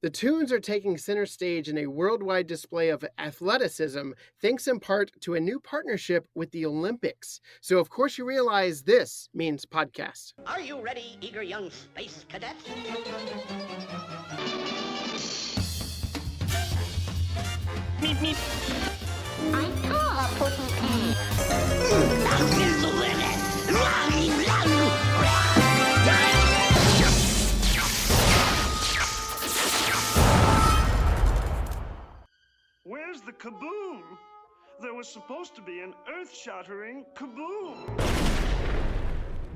The Tunes are taking center stage in a worldwide display of athleticism, thanks in part to a new partnership with the Olympics. So, of course, you realize this means podcast. Are you ready, eager young space cadets? Meep, meep. I call a pussy cat. That is the limit. Where's the kaboom? There was supposed to be an earth-shattering kaboom.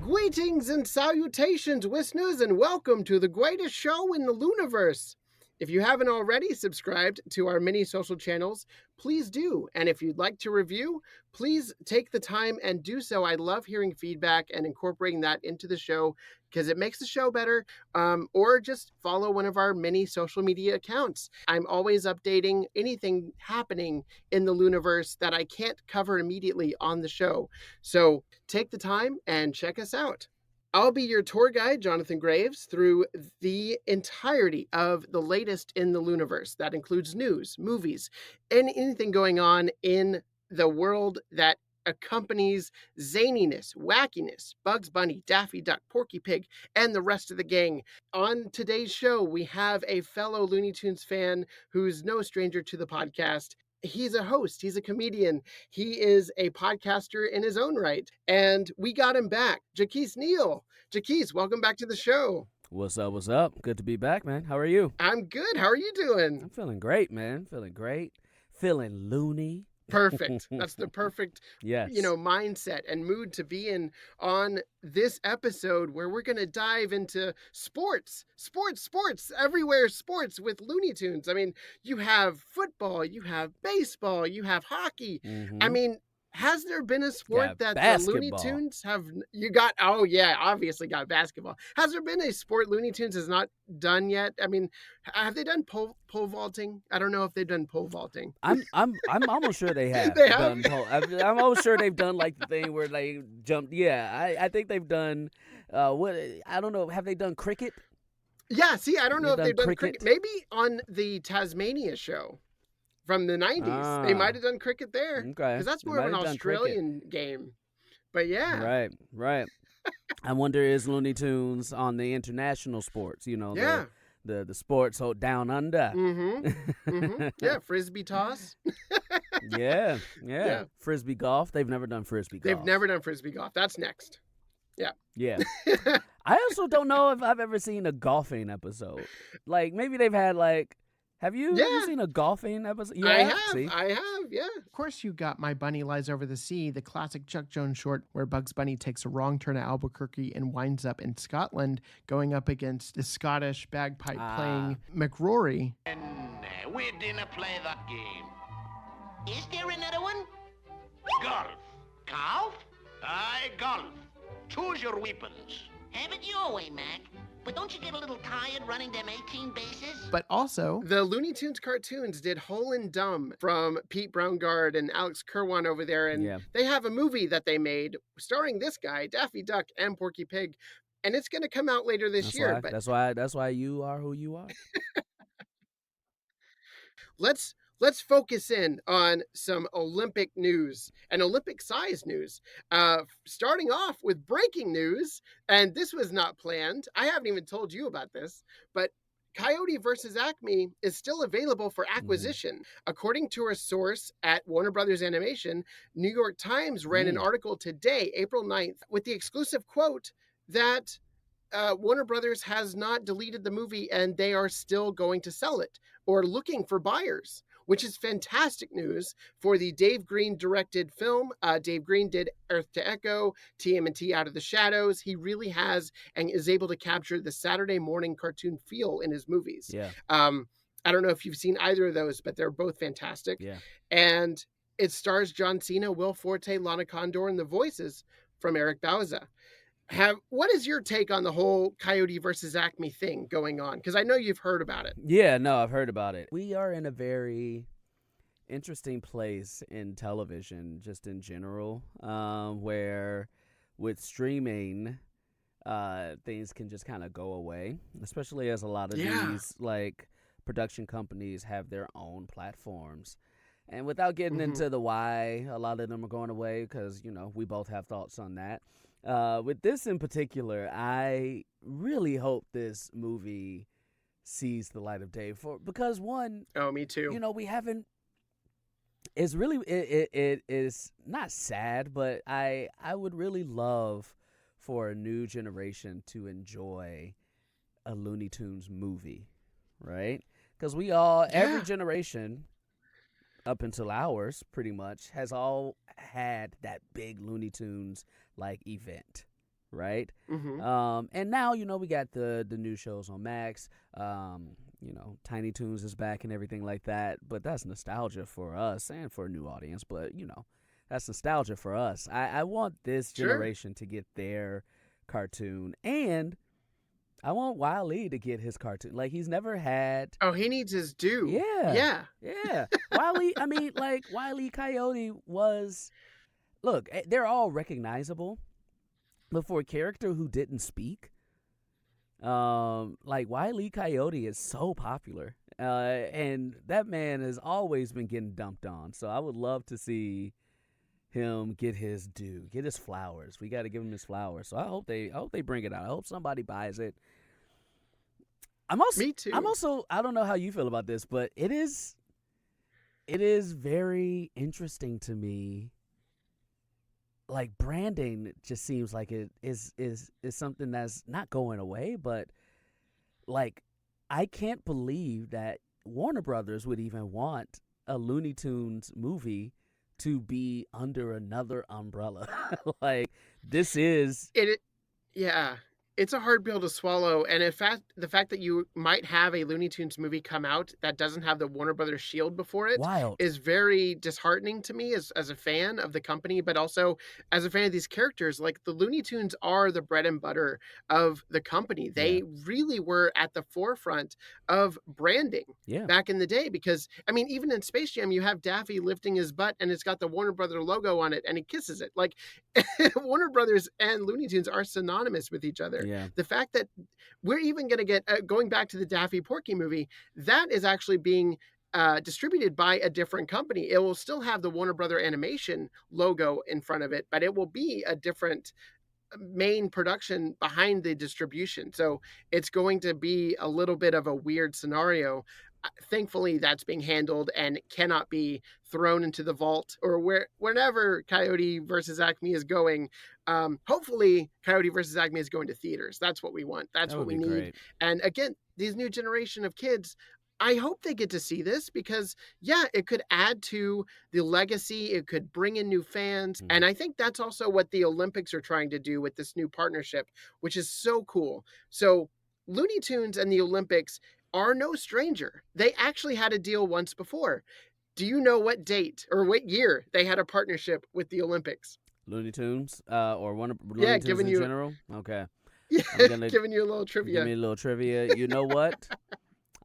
Greetings and salutations, listeners, and welcome to the greatest show in the Looniverse. If you haven't already subscribed to our many social channels, please do. And if you'd like to review, please take the time and do so. I love hearing feedback and incorporating that into the show because it makes the show better. Or just follow one of our many social media accounts. I'm always updating anything happening in the Looniverse that I can't cover immediately on the show. So take the time and check us out. I'll be your tour guide, Jonathan Graves, through the entirety of the latest in the Looniverse. That includes news, movies, and anything going on in the world that accompanies zaniness, wackiness, Bugs Bunny, Daffy Duck, Porky Pig, and the rest of the gang. On today's show, we have a fellow Looney Tunes fan who's no stranger to the podcast. He's a host, he's a comedian, he is a podcaster in his own right, and we got him back. Jacquis Neal. Jacquis, welcome back to the show. What's up, what's up? Good to be back, man. How are you? I'm good. How are you doing? I'm feeling great, man. Feeling great. Feeling loony. Perfect. That's the perfect, yes. Mindset and mood to be in on this episode where we're going to dive into sports everywhere, sports with Looney Tunes. I mean, you have football, you have baseball, you have hockey. Mm-hmm. I mean, has there been a sport that basketball. the Looney Tunes have, obviously got basketball. Has there been a sport Looney Tunes has not done yet? I mean, have they done pole vaulting? I don't know if they've done pole vaulting. I'm almost sure they have. They have? Done pole. I'm almost sure they've done like the thing where they jumped. Yeah, I think they've done, I don't know, have they done cricket? Yeah, see, I don't know if they've done cricket. Maybe on the Tasmania show. From the 90s. They might have done cricket there. Okay. Because that's more of an Australian game. But yeah. Right. I wonder, is Looney Tunes on the international sports? The sports down under. Mm-hmm. Yeah, frisbee toss. Yeah. Frisbee golf. They've never done frisbee golf. They've never done frisbee golf. That's next. Yeah. I also don't know if I've ever seen a golfing episode. Like, maybe they've had, like, have you seen a golfing episode? Yeah, I have, yeah. Of course you got My Bunny Lies Over the Sea, the classic Chuck Jones short where Bugs Bunny takes a wrong turn at Albuquerque and winds up in Scotland going up against the Scottish bagpipe-playing McRory. And we didn't play that game. Is there another one? Golf. Golf? Aye, golf. Choose your weapons. Have it your way, Mac. But don't you get a little tired running them 18 bases? But also, the Looney Tunes cartoons did Whole and Dumb from Pete Brownguard and Alex Kerwan over there. And they have a movie that they made starring this guy, Daffy Duck and Porky Pig. And it's going to come out later this year. But that's why you are who you are. Let's focus in on some Olympic news and Olympic-sized news. Starting off with breaking news, and this was not planned. I haven't even told you about this, but Coyote versus Acme is still available for acquisition. According to a source at Warner Brothers Animation, New York Times ran an article today, April 9th, with the exclusive quote that Warner Brothers has not deleted the movie and they are still going to sell it or looking for buyers, which is fantastic news for the Dave Green directed film. Dave Green did Earth to Echo, TMNT Out of the Shadows. He really has and is able to capture the Saturday morning cartoon feel in his movies. Yeah. I don't know if you've seen either of those, but they're both fantastic. Yeah. And it stars John Cena, Will Forte, Lana Condor, and the voices from Eric Bauza. What is your take on the whole Coyote versus Acme thing going on? Because I know you've heard about it. Yeah, no, I've heard about it. We are in a very interesting place in television, just in general, where with streaming, things can just kind of go away, especially as a lot of these like production companies have their own platforms. And without getting Mm-hmm. into the why a lot of them are going away, because, we both have thoughts on that. With this in particular, I really hope this movie sees the light of day because one, Oh, me too. we haven't. It's really it is not sad, but I would really love for a new generation to enjoy a Looney Tunes movie, right? Because every generation up until ours pretty much has all had that big Looney Tunes like event, right? Mm-hmm. And now we got the new shows on Max. Tiny Toons is back and everything like that, but that's nostalgia for us and for a new audience. But that's nostalgia for us. I want this generation to get their cartoon, and I want Wile E to get his cartoon. Like, he's never had. Oh, he needs his due. Yeah. Wile E. I mean, like, Wile E. Coyote was. Look, they're all recognizable, but for a character who didn't speak, like, Wile E. Coyote is so popular, and that man has always been getting dumped on. So I would love to see him get his due, get his flowers. We got to give him his flowers. So I hope they bring it out. I hope somebody buys it. Me too. I'm also, I don't know how you feel about this, but it is very interesting to me. Like, branding just seems like it is something that's not going away, but like, I can't believe that Warner Brothers would even want a Looney Tunes movie to be under another umbrella. Like, this is yeah. It's a hard pill to swallow, and in fact, the fact that you might have a Looney Tunes movie come out that doesn't have the Warner Brothers shield before it is very disheartening to me as a fan of the company, but also as a fan of these characters. Like, the Looney Tunes are the bread and butter of the company. They really were at the forefront of branding back in the day, because, I mean, even in Space Jam, you have Daffy lifting his butt, and it's got the Warner Brothers logo on it, and he kisses it. Like, Warner Brothers and Looney Tunes are synonymous with each other. Yeah. The fact that we're even going to get, going back to the Daffy Porky movie, that is actually being distributed by a different company. It will still have the Warner Brother Animation logo in front of it, but it will be a different main production behind the distribution. So it's going to be a little bit of a weird scenario. Thankfully, that's being handled and cannot be thrown into the vault or whenever Coyote versus Acme is going. Hopefully, Coyote versus Acme is going to theaters. That's what we want. That's what we need. Great. And again, these new generation of kids, I hope they get to see this because, it could add to the legacy. It could bring in new fans. Mm-hmm. And I think that's also what the Olympics are trying to do with this new partnership, which is so cool. So Looney Tunes and the Olympics are no stranger. They actually had a deal once before. Do you know what date or what year they had a partnership with the Olympics? Looney Tunes, or one of Looney Tunes in general? Okay. Yeah, giving you a little trivia. Give me a little trivia. You know what?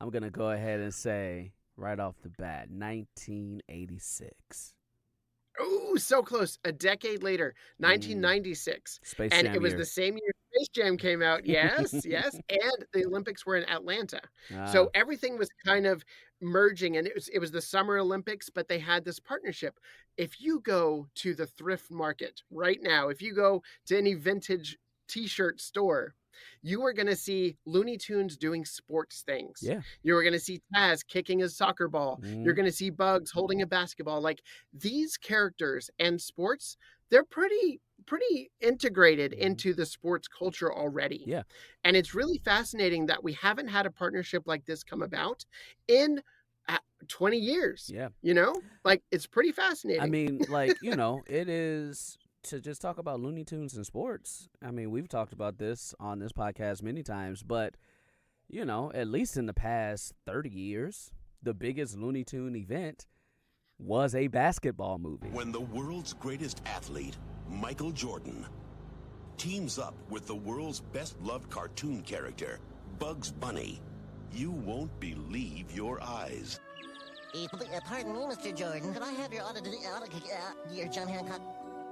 I'm going to go ahead and say right off the bat, 1986. Oh, so close. A decade later, 1996. Space and Jam it was year. the same year Space Jam came out. Yes. And the Olympics were in Atlanta. So everything was kind of merging, and it was the Summer Olympics, but they had this partnership. If you go to the thrift market right now, if you go to any vintage t-shirt store, you are going to see Looney Tunes doing sports things. Yeah. You are going to see Taz kicking a soccer ball. Mm-hmm. You're going to see Bugs holding a basketball. Like, these characters and sports, they're pretty integrated into the sports culture already. Yeah. And it's really fascinating that we haven't had a partnership like this come about in 20 years. Yeah. Like, it's pretty fascinating. I mean, like, it is. To just talk about Looney Tunes and sports, I mean, we've talked about this on this podcast many times, but, at least in the past 30 years, the biggest Looney Tune event was a basketball movie. When the world's greatest athlete, Michael Jordan, teams up with the world's best-loved cartoon character, Bugs Bunny, you won't believe your eyes. Pardon me, Mr. Jordan. Could I have your your John Hancock?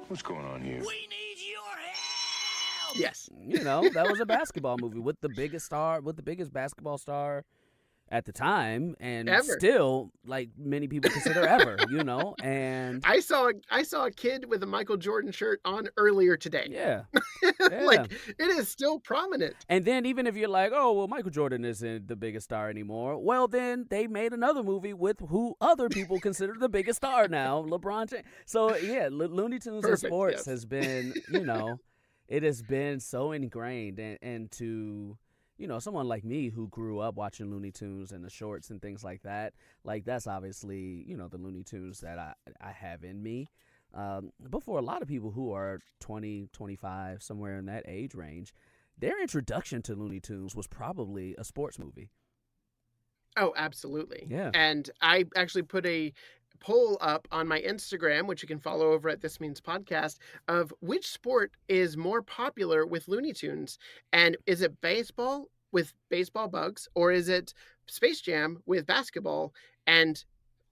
What's going on here? We need your help! Yes. That was a basketball movie with the biggest basketball star at the time, and Ever. still, like, many people consider ever, and I saw a kid with a Michael Jordan shirt on earlier today. yeah. Like, it is still prominent. And then even if you're like, oh, well, Michael Jordan isn't the biggest star anymore, well, then they made another movie with who other people consider the biggest star now, LeBron James. So, yeah, Looney Tunes and Sports has been, it has been so ingrained. And to, someone like me who grew up watching Looney Tunes and the shorts and things like that, like, that's obviously, the Looney Tunes that I have in me. But for a lot of people who are 20, 25, somewhere in that age range, their introduction to Looney Tunes was probably a sports movie. Oh, absolutely. Yeah. And I actually put a poll up on my Instagram, which you can follow over at This Means Podcast, of which sport is more popular with Looney Tunes. And is it baseball with baseball bugs, or is it Space Jam with basketball? And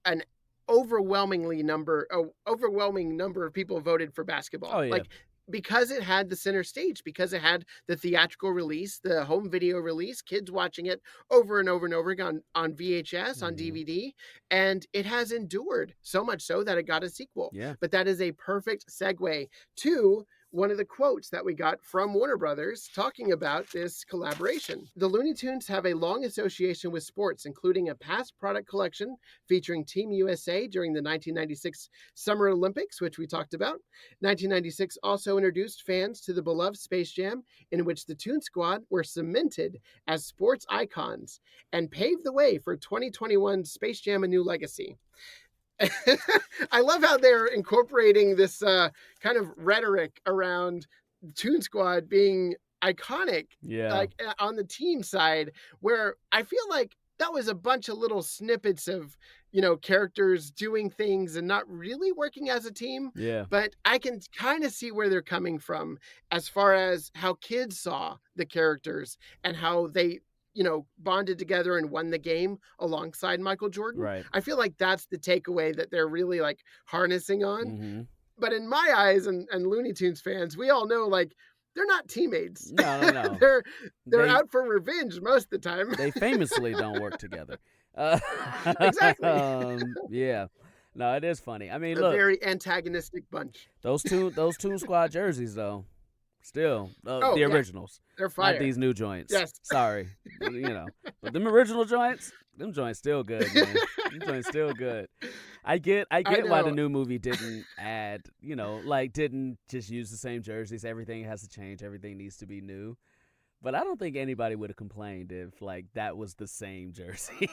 an overwhelming number of people voted for basketball. Oh, yeah. Like, because it had the center stage, because it had the theatrical release, the home video release, kids watching it over and over and over again on VHS, on DVD, and it has endured so much so that it got a sequel. Yeah. But that is a perfect segue to one of the quotes that we got from Warner Brothers talking about this collaboration. The Looney Tunes have a long association with sports, including a past product collection featuring Team USA during the 1996 Summer Olympics, which we talked about. 1996 also introduced fans to the beloved Space Jam, in which the Toon Squad were cemented as sports icons and paved the way for 2021 Space Jam: A New Legacy. I love how they're incorporating this kind of rhetoric around Toon Squad being iconic, like on the team side, where I feel like that was a bunch of little snippets of, characters doing things and not really working as a team. Yeah. But I can kind of see where they're coming from as far as how kids saw the characters and how they bonded together and won the game alongside Michael Jordan. Right. I feel like that's the takeaway that they're really like harnessing on. Mm-hmm. But in my eyes and Looney Tunes fans, we all know, like, they're not teammates. No. they're out for revenge most of the time. They famously don't work together. Exactly. Yeah. No, it is funny. I mean, a look, very antagonistic bunch. those Toon Squad jerseys, though, still the originals. They're fire. Not these new joints. Yes. Sorry. But them original joints, them joints still good, man. Them joints still good. I get why the new movie didn't add, didn't just use the same jerseys. Everything has to change. Everything needs to be new. But I don't think anybody would have complained if, like, that was the same jersey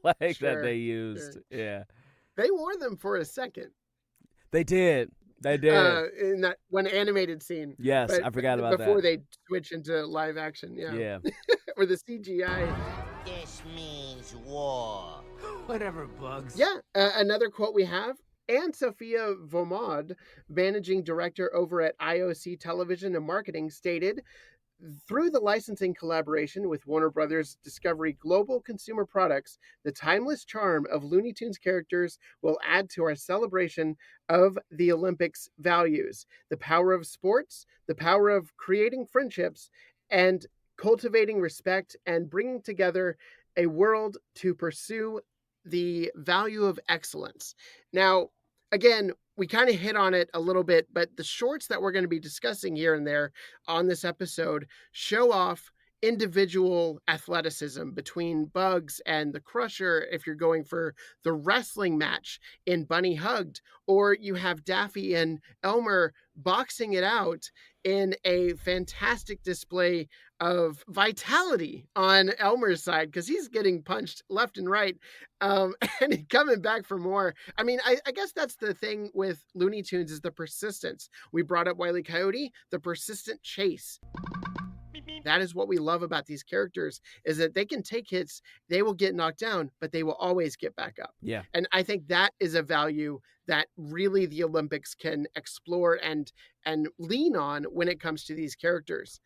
that they used. Sure. Yeah. They wore them for a second. They did. In that one animated scene. Yes, I forgot about that. Before they switch into live action, yeah. Or the CGI. This means war. Whatever, Bugs. Yeah, another quote we have. And Sophia Vomod, managing director over at IOC Television and Marketing, stated, through the licensing collaboration with Warner Brothers Discovery Global Consumer Products, the timeless charm of Looney Tunes characters will add to our celebration of the Olympics values, the power of sports, the power of creating friendships, and cultivating respect and bringing together a world to pursue the value of excellence. Now, again, we kind of hit on it a little bit, but the shorts that we're going to be discussing here and there on this episode show off individual athleticism between Bugs and the Crusher if you're going for the wrestling match in Bunny Hugged, or you have Daffy and Elmer boxing it out in a fantastic display of vitality on Elmer's side, because he's getting punched left and right, and coming back for more. I mean, I guess that's the thing with Looney Tunes is the persistence. We brought up Wile E. Coyote, the persistent chase. That is what we love about these characters, is that they can take hits, they will get knocked down, but they will always get back up. Yeah. And I think that is a value that really the Olympics can explore and lean on when it comes to these characters.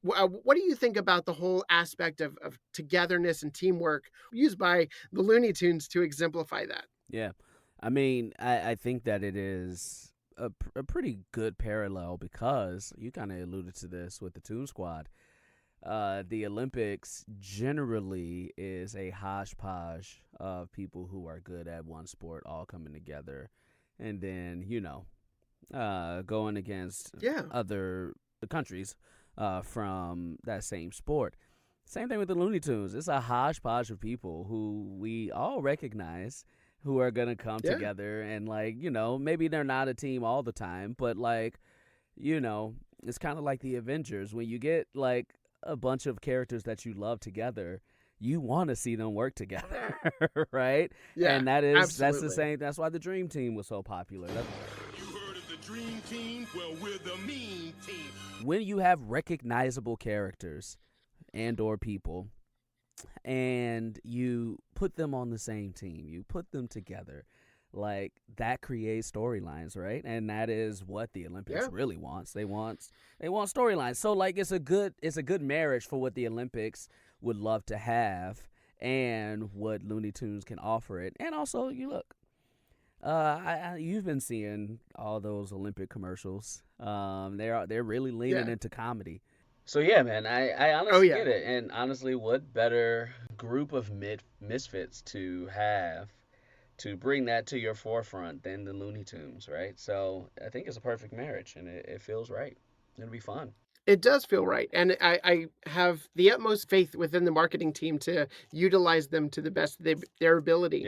What do you think about the whole aspect of togetherness and teamwork used by the Looney Tunes to exemplify that? Yeah. I mean, I think that it is a pretty good parallel, because you kind of alluded to this with the Toon Squad. the Olympics generally is a hodgepodge of people who are good at one sport all coming together, and then going against other countries from that same sport. Same thing with the Looney Tunes. It's a hodgepodge of people who we all recognize who are gonna come together, and maybe they're not a team all the time, but it's kind of like the Avengers. When you get like a bunch of characters that you love together, you want to see them work together, right? Yeah, and that's absolutely. the same. That's why the Dream Team was so popular. You heard of the Dream Team? Well, we're the Mean Team. When you have recognizable characters and or people, and you put them on the same team, you put them together, like that creates storylines, right? And that is what the Olympics really wants. They want storylines. So like it's a good marriage for what the Olympics would love to have and what Looney Tunes can offer it. And also, you've been seeing all those Olympic commercials. They're really leaning into comedy. So yeah, man, I honestly get it. And honestly, what better group of misfits to have to bring that to your forefront than the Looney Tunes, right? So I think it's a perfect marriage, and it feels right. It'll be fun. It does feel right. And I have the utmost faith within the marketing team to utilize them to the best of their ability,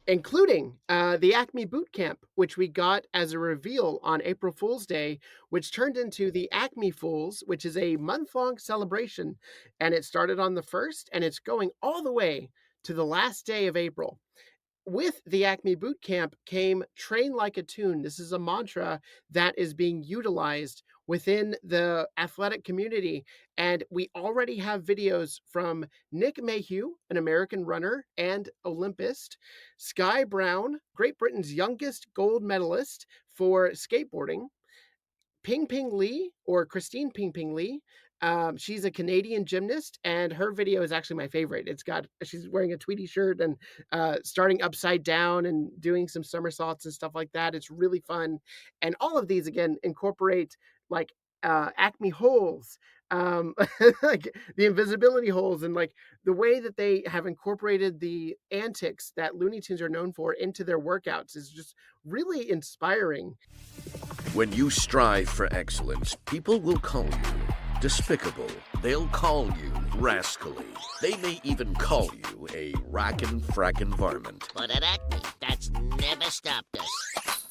including the Acme Boot Camp, which we got as a reveal on April Fool's Day, which turned into the Acme Fools, which is a month-long celebration. And it started on the 1st, and it's going all the way to the last day of April. With the Acme Boot Camp came Train Like a Tune. This is a mantra that is being utilized within the athletic community. And we already have videos from Nick Mayhew, an American runner and Olympist, Sky Brown, Great Britain's youngest gold medalist for skateboarding, Ping Ping Lee, or Christine Ping Ping Lee. She's a Canadian gymnast, and her video is actually my favorite. She's wearing a Tweety shirt and starting upside down and doing some somersaults and stuff like that. It's really fun. And all of these, again, incorporate like Acme holes, like the invisibility holes, and like the way that they have incorporated the antics that Looney Tunes are known for into their workouts is just really inspiring. When you strive for excellence, people will call you despicable. They'll call you rascally. They may even call you a rackin' frackin' varmint. But at Acme, that's never stopped us.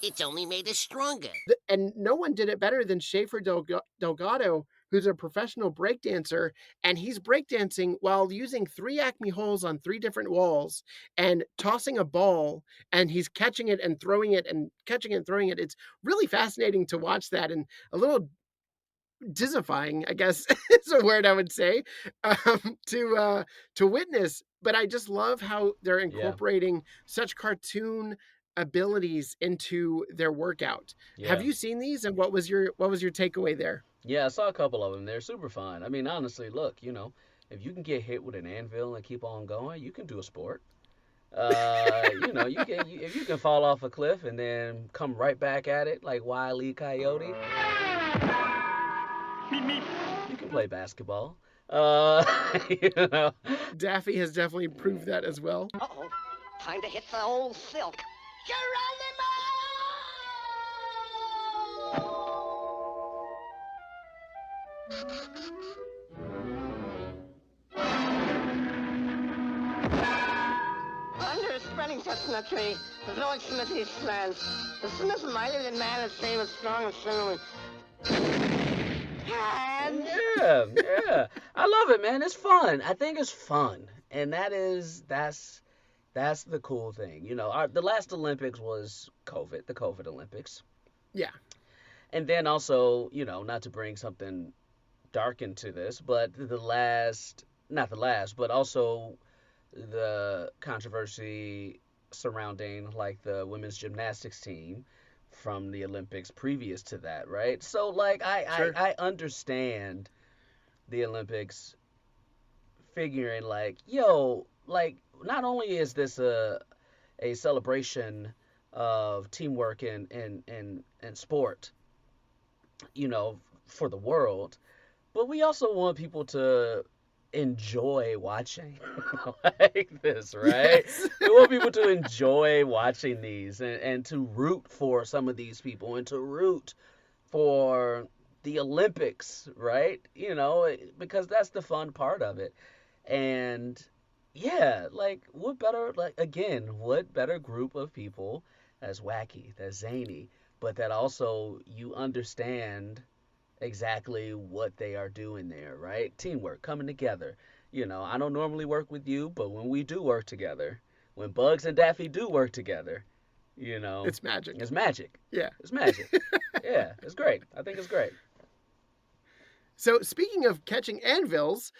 It's only made us stronger. And no one did it better than Schaefer Delgado, who's a professional breakdancer, and he's breakdancing while using 3 Acme holes on 3 different walls and tossing a ball, and he's catching it and throwing it and catching it and throwing it. It's really fascinating to watch that, and a little dizzifying, I guess is a word I would say, to witness. But I just love how they're incorporating such cartoon abilities into their workout. Have you seen these, and what was your takeaway there? Yeah, I saw a couple of them. They're super fun. I mean, honestly, look, if you can get hit with an anvil and keep on going, you can do a sport. If you can fall off a cliff and then come right back at it like Wile E. Coyote, you can play basketball. Daffy has definitely proved that as well. Uh-oh. Time to hit the old silk. Under a spreading chestnut tree, the village smithy stands. The smith mightier than man is save as strong as cinnamon. Yeah. I love it, man. It's fun. I think it's fun. And that's the cool thing. The last Olympics was COVID, the COVID Olympics. Yeah. And then also, not to bring something dark into this, but but also the controversy surrounding like the women's gymnastics team from the Olympics previous to that, right? So like I understand the Olympics figuring like, not only is this a celebration of teamwork and sport, for the world, but we also want people to enjoy watching like this, right? Yes. We want people to enjoy watching these and to root for some of these people and to root for the Olympics, right? Because that's the fun part of it. And yeah, like what better group of people that's wacky, that's zany, but that also you understand exactly what they are doing there, right? Teamwork, coming together. I don't normally work with you, but when we do work together, when Bugs and Daffy do work together, It's magic. it's magic. Yeah. It's magic. Yeah, it's great. I think it's great. So speaking of catching anvils,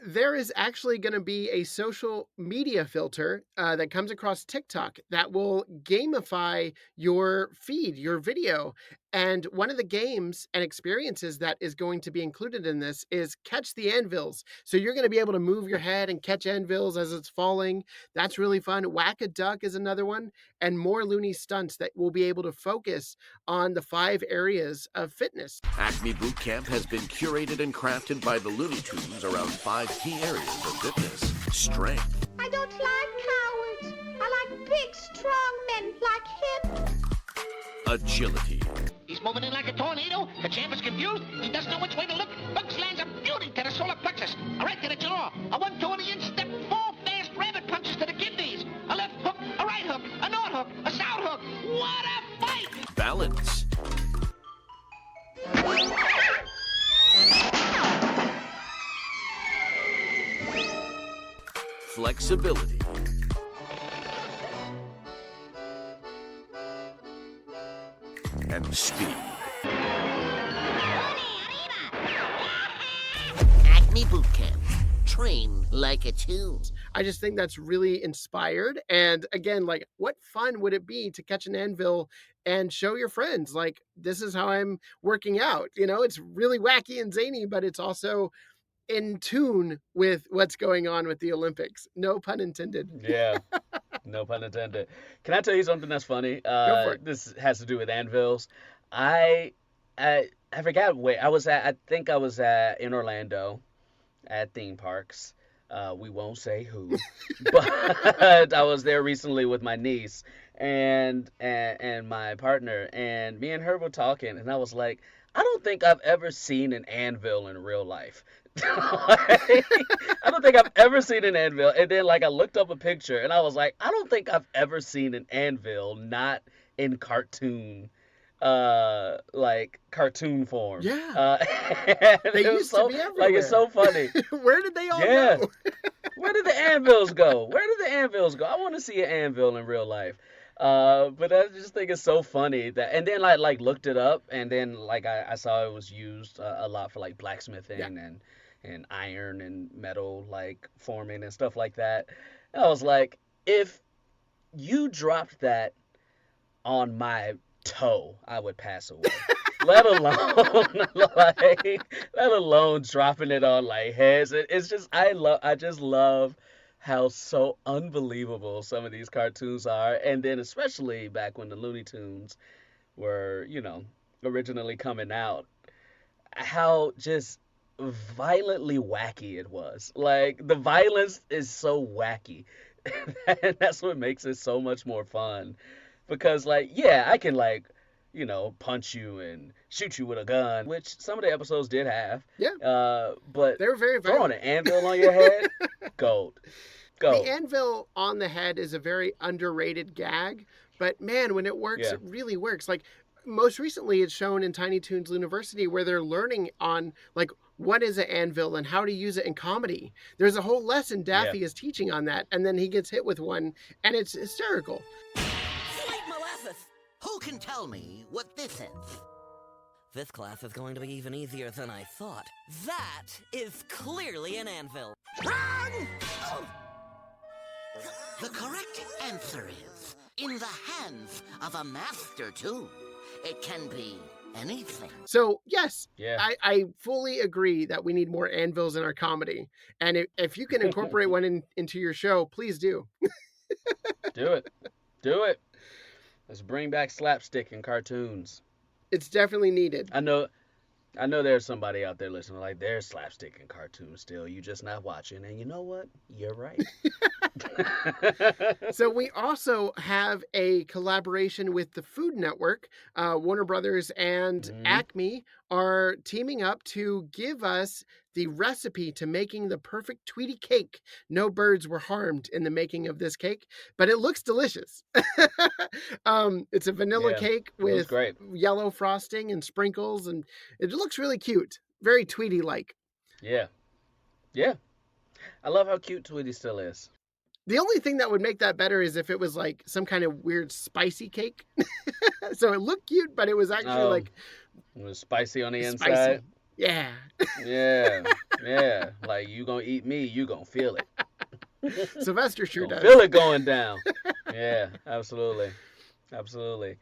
there is actually going to be a social media filter that comes across TikTok that will gamify your feed, your video. And one of the games and experiences that is going to be included in this is catch the anvils. So you're going to be able to move your head and catch anvils as it's falling. That's really fun. Whack a duck is another one, and more Looney stunts that will be able to focus on the 5 areas of fitness. Acme Boot Camp has been curated and crafted by the Looney Tunes around 5 key areas of fitness. Strength, I don't like cowards. I like big, strong men like him. agility, He's moving in like a tornado. The champ is confused. He doesn't know which way to look. Bugs lands a beauty to the solar plexus. A right to the jaw. A 120-inch step. 4 fast rabbit punches to the kidneys. A left hook. A right hook. A north hook. A south hook. What a fight! balance, flexibility, and speed. Acme Boot Camp. Train like a tune. I just think that's really inspired. And again, like, what fun would it be to catch an anvil and show your friends, like, this is how I'm working out? It's really wacky and zany, but it's also in tune with what's going on with the Olympics. No pun intended. Yeah, no pun intended. Can I tell you something that's funny? Go for it. This has to do with anvils. I forgot where I was at. I think I was in Orlando at theme parks. We won't say who, but I was there recently with my niece and my partner, and me and her were talking, and I was like, I don't think I've ever seen an anvil in real life. I don't think I've ever seen an anvil. And then I looked up a picture and I was like, I don't think I've ever seen an anvil not in cartoon cartoon form. Yeah. They it was used so, to be everywhere. it's so funny. Where did they all Yeah. go? Where did the anvils go? I want to see an anvil in real life. But I just think it's so funny that, and then looked it up, and then I saw it was used a lot for blacksmithing and iron and metal forming and stuff like that. And I was like, if you dropped that on my toe, I would pass away. Let alone dropping it on heads. It's just I just love how so unbelievable some of these cartoons are, and then especially back when the Looney Tunes were, originally coming out, how just violently wacky it was. The violence is so wacky, and that's what makes it so much more fun. Because I can punch you and shoot you with a gun, which some of the episodes did have. Yeah. But They were very throwing violent. an anvil on your head, gold. The anvil on the head is a very underrated gag, but man, when it works, Yeah. it really works. Most recently, it's shown in Tiny Toons University, where they're learning on what is an anvil and how to use it in comedy. There's a whole lesson Daffy is teaching on that, and then he gets hit with one, and it's hysterical. Sweet molasses! Who can tell me what this is? This class is going to be even easier than I thought. That is clearly an anvil. Wrong! Oh. The correct answer is in the hands of a master tool. It can be anything. So, yes, Yeah. I fully agree that we need more anvils in our comedy. And if you can incorporate one into your show, please do. Do it. Do it. Let's bring back slapstick in cartoons. It's definitely needed. I know I know there's somebody out there listening like there's slapstick in cartoons still. You just not watching, and you know what? You're right. So we also have a collaboration with the Food Network. Warner Brothers and Acme are teaming up to give us the recipe to making the perfect Tweety cake. No birds were harmed in the making of this cake, but it looks delicious. It's a vanilla cake with yellow frosting and sprinkles, and it looks really cute. Very Tweety-like. Yeah. Yeah. I love how cute Tweety still is. The only thing that would make that better is if it was like some kind of weird spicy cake. So it looked cute, but it was actually like... It was spicy on the inside? Yeah. Yeah. Like, you gonna eat me, you gonna feel it. Sylvester sure does. Feel it going down. Yeah, absolutely. Absolutely.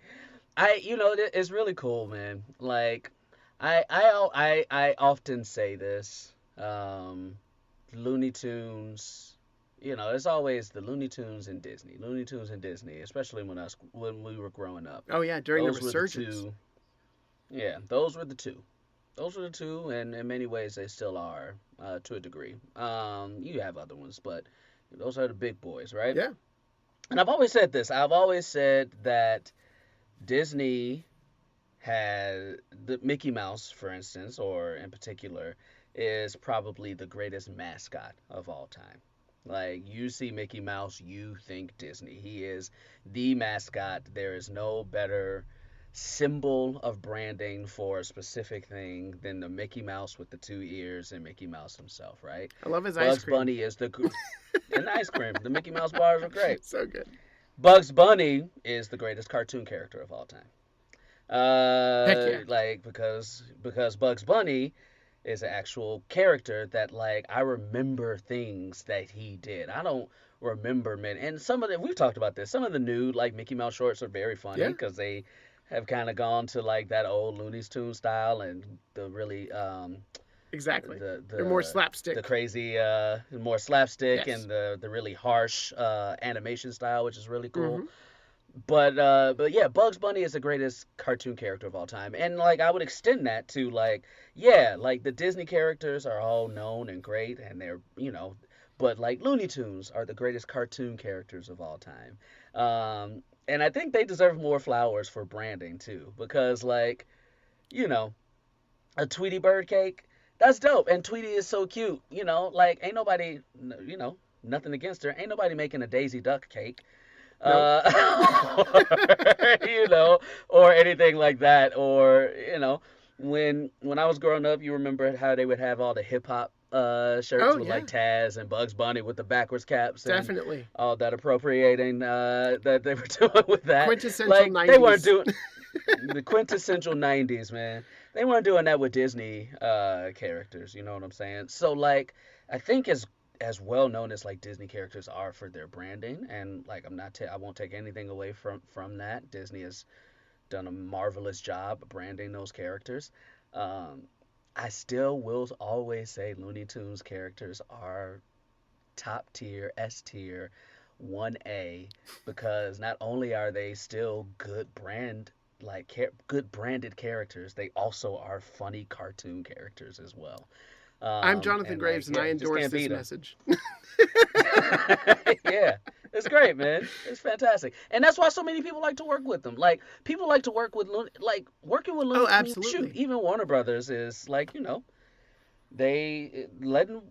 It's really cool, man. Like, I often say this. Looney Tunes... it's always the Looney Tunes and Disney. Looney Tunes and Disney, especially when we were growing up. Oh, yeah, during the resurgence. Those were the two. Those were the two, and in many ways they still are, to a degree. You have other ones, but those are the big boys, right? Yeah. And I've always said this. I've always said that Disney had the Mickey Mouse, for instance, or in particular, is probably the greatest mascot of all time. Like, you see Mickey Mouse, you think Disney. He is the mascot. There is no better symbol of branding for a specific thing than the Mickey Mouse with the 2 ears and Mickey Mouse himself, right? I love his ice cream. Bugs Bunny is and ice cream. The Mickey Mouse bars are great. So good. Bugs Bunny is the greatest cartoon character of all time. Heck yeah. Like, because Bugs Bunny is an actual character that, like, I remember things that he did. I don't remember and some of them, we've talked about this, some of the new, like, Mickey Mouse shorts are very funny because they have kind of gone to, like, that old Looney Tunes style and the really, exactly. They're more slapstick. The crazy, more slapstick and the really harsh animation style, which is really cool. Mm-hmm. But yeah, Bugs Bunny is the greatest cartoon character of all time. And, like, I would extend that to, like, like, the Disney characters are all known and great, and they're, but, like, Looney Tunes are the greatest cartoon characters of all time. And I think they deserve more flowers for branding, too, because, like, a Tweety bird cake, that's dope. And Tweety is so cute, like, ain't nobody, nothing against her, ain't nobody making a Daisy Duck cake. Nope. Or anything like that. Or, when I was growing up, you remember how they would have all the hip hop shirts with like Taz and Bugs Bunny with the backwards caps. Definitely. And all that appropriating that they were doing with that. Quintessential 90s. They weren't doing the quintessential 90s, man. They weren't doing that with Disney characters. You know what I'm saying? So, like, I think as well known as, like, Disney characters are for their branding, and, like, I won't take anything away from that. Disney has done a marvelous job branding those characters. I still will always say Looney Tunes characters are top tier, S tier, 1A, because not only are they still good good branded characters, they also are funny cartoon characters as well. I'm Jonathan Graves, and I endorse this message. Yeah, it's great, man. It's fantastic, and that's why so many people like to work with them. Like, people like to work with working with Looney. Oh, absolutely. I mean, shoot, even Warner Brothers is like, they letting,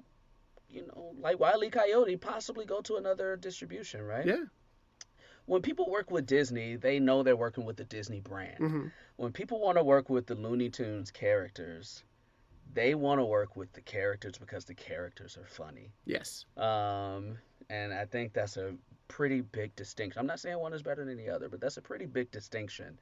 like Wile E. Coyote possibly go to another distribution, right? Yeah. When people work with Disney, they know they're working with the Disney brand. Mm-hmm. When people want to work with the Looney Tunes characters, they want to work with the characters because the characters are funny. Yes. And I think that's a pretty big distinction. I'm not saying one is better than the other, but that's a pretty big distinction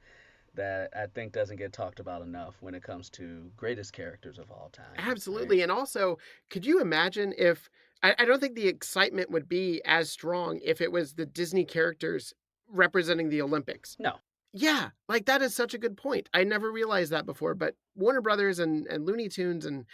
that I think doesn't get talked about enough when it comes to greatest characters of all time. Absolutely. Right? And also, could you imagine if, I don't think the excitement would be as strong if it was the Disney characters representing the Olympics. No. Yeah, like, that is such a good point. I never realized that before, but Warner Brothers and Looney Tunes and,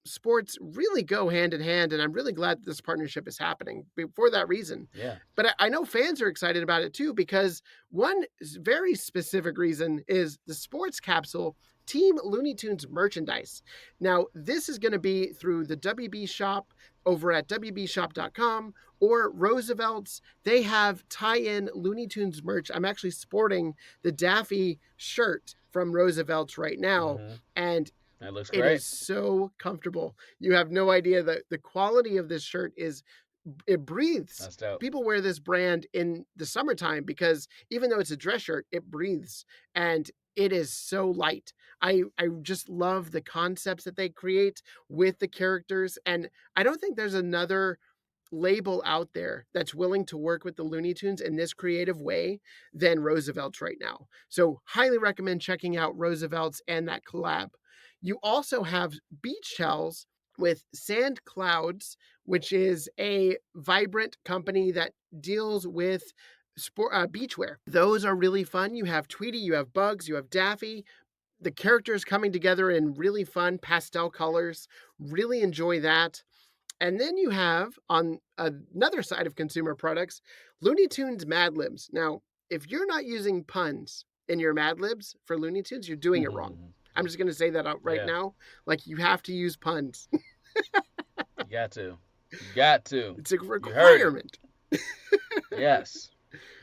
sports really go hand in hand, and I'm really glad that this partnership is happening for that reason. Yeah. But I know fans are excited about it too, because one very specific reason is the sports capsule Team Looney Tunes merchandise. Now, this is going to be through the WB shop over at WBshop.com or Roosevelt's. They have tie-in Looney Tunes merch. I'm actually sporting the Daffy shirt from Roosevelt's right now, and that looks great. It is so comfortable. You have no idea that the quality of this shirt it breathes. That's dope. People wear this brand in the summertime because even though it's a dress shirt, it breathes and it is so light. I just love the concepts that they create with the characters. And I don't think there's another label out there that's willing to work with the Looney Tunes in this creative way than Roosevelt's right now. So highly recommend checking out Roosevelt's and that collab. You also have beach towels with SandCloud, which is a vibrant company that deals with beachwear. Those are really fun. You have Tweety, you have Bugs, you have Daffy. The characters coming together in really fun pastel colors. Really enjoy that. And then you have, on another side of consumer products, Looney Tunes Mad Libs. Now, if you're not using puns in your Mad Libs for Looney Tunes, you're doing it wrong. I'm just going to say that out right now. Like, you have to use puns. You got to. You got to. It's a requirement. Yes.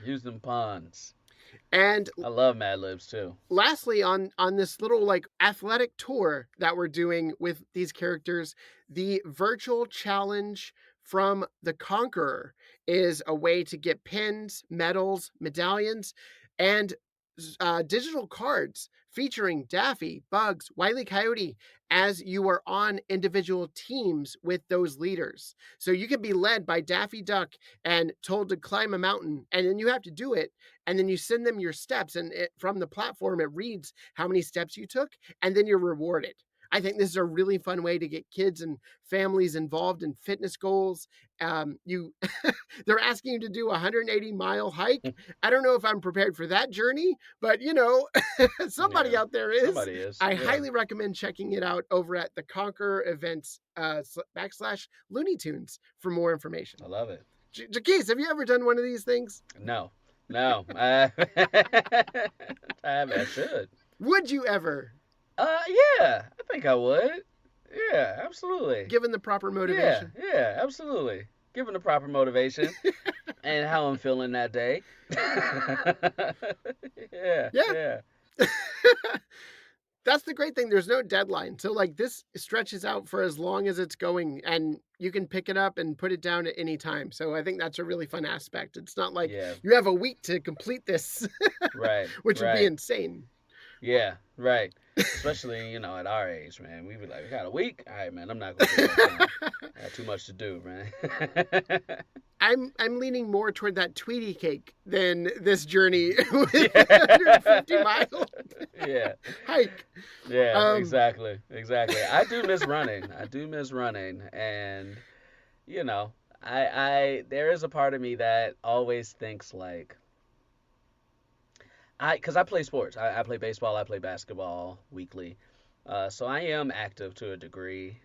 Use them puns. And I love Mad Libs too. Lastly, on this little like athletic tour that we're doing with these characters, the virtual challenge from the Conqueror is a way to get pins, medals, medallions, and digital cards featuring Daffy, Bugs, Wile E. Coyote as you are on individual teams with those leaders. So you can be led by Daffy Duck and told to climb a mountain, and then you have to do it, and then you send them your steps, and from the platform it reads how many steps you took, and then you're rewarded. I think this is a really fun way to get kids and families involved in fitness goals. They're asking you to do a 180-mile hike. I don't know if I'm prepared for that journey, but somebody out there is. Somebody is. I highly recommend checking it out over at the Conqueror events / Looney Tunes for more information. I love it. Jacquis, have you ever done one of these things? No. I should. Would you ever? Yeah, I think I would. Yeah, absolutely. Given the proper motivation. Yeah, absolutely. Given the proper motivation and how I'm feeling that day. Yeah. That's the great thing. There's no deadline. So like this stretches out for as long as it's going, and you can pick it up and put it down at any time. So I think that's a really fun aspect. It's not like you have a week to complete this, right? Which would be insane. Yeah, right. Especially, at our age, man. We be like, we got a week? All right, man, I'm not going to do that. I got too much to do, man. I'm leaning more toward that Tweety cake than this journey with 150 mile hike. Yeah, exactly. I do miss running. And, there is a part of me that always thinks like, because I play sports. I play baseball. I play basketball weekly. So I am active to a degree.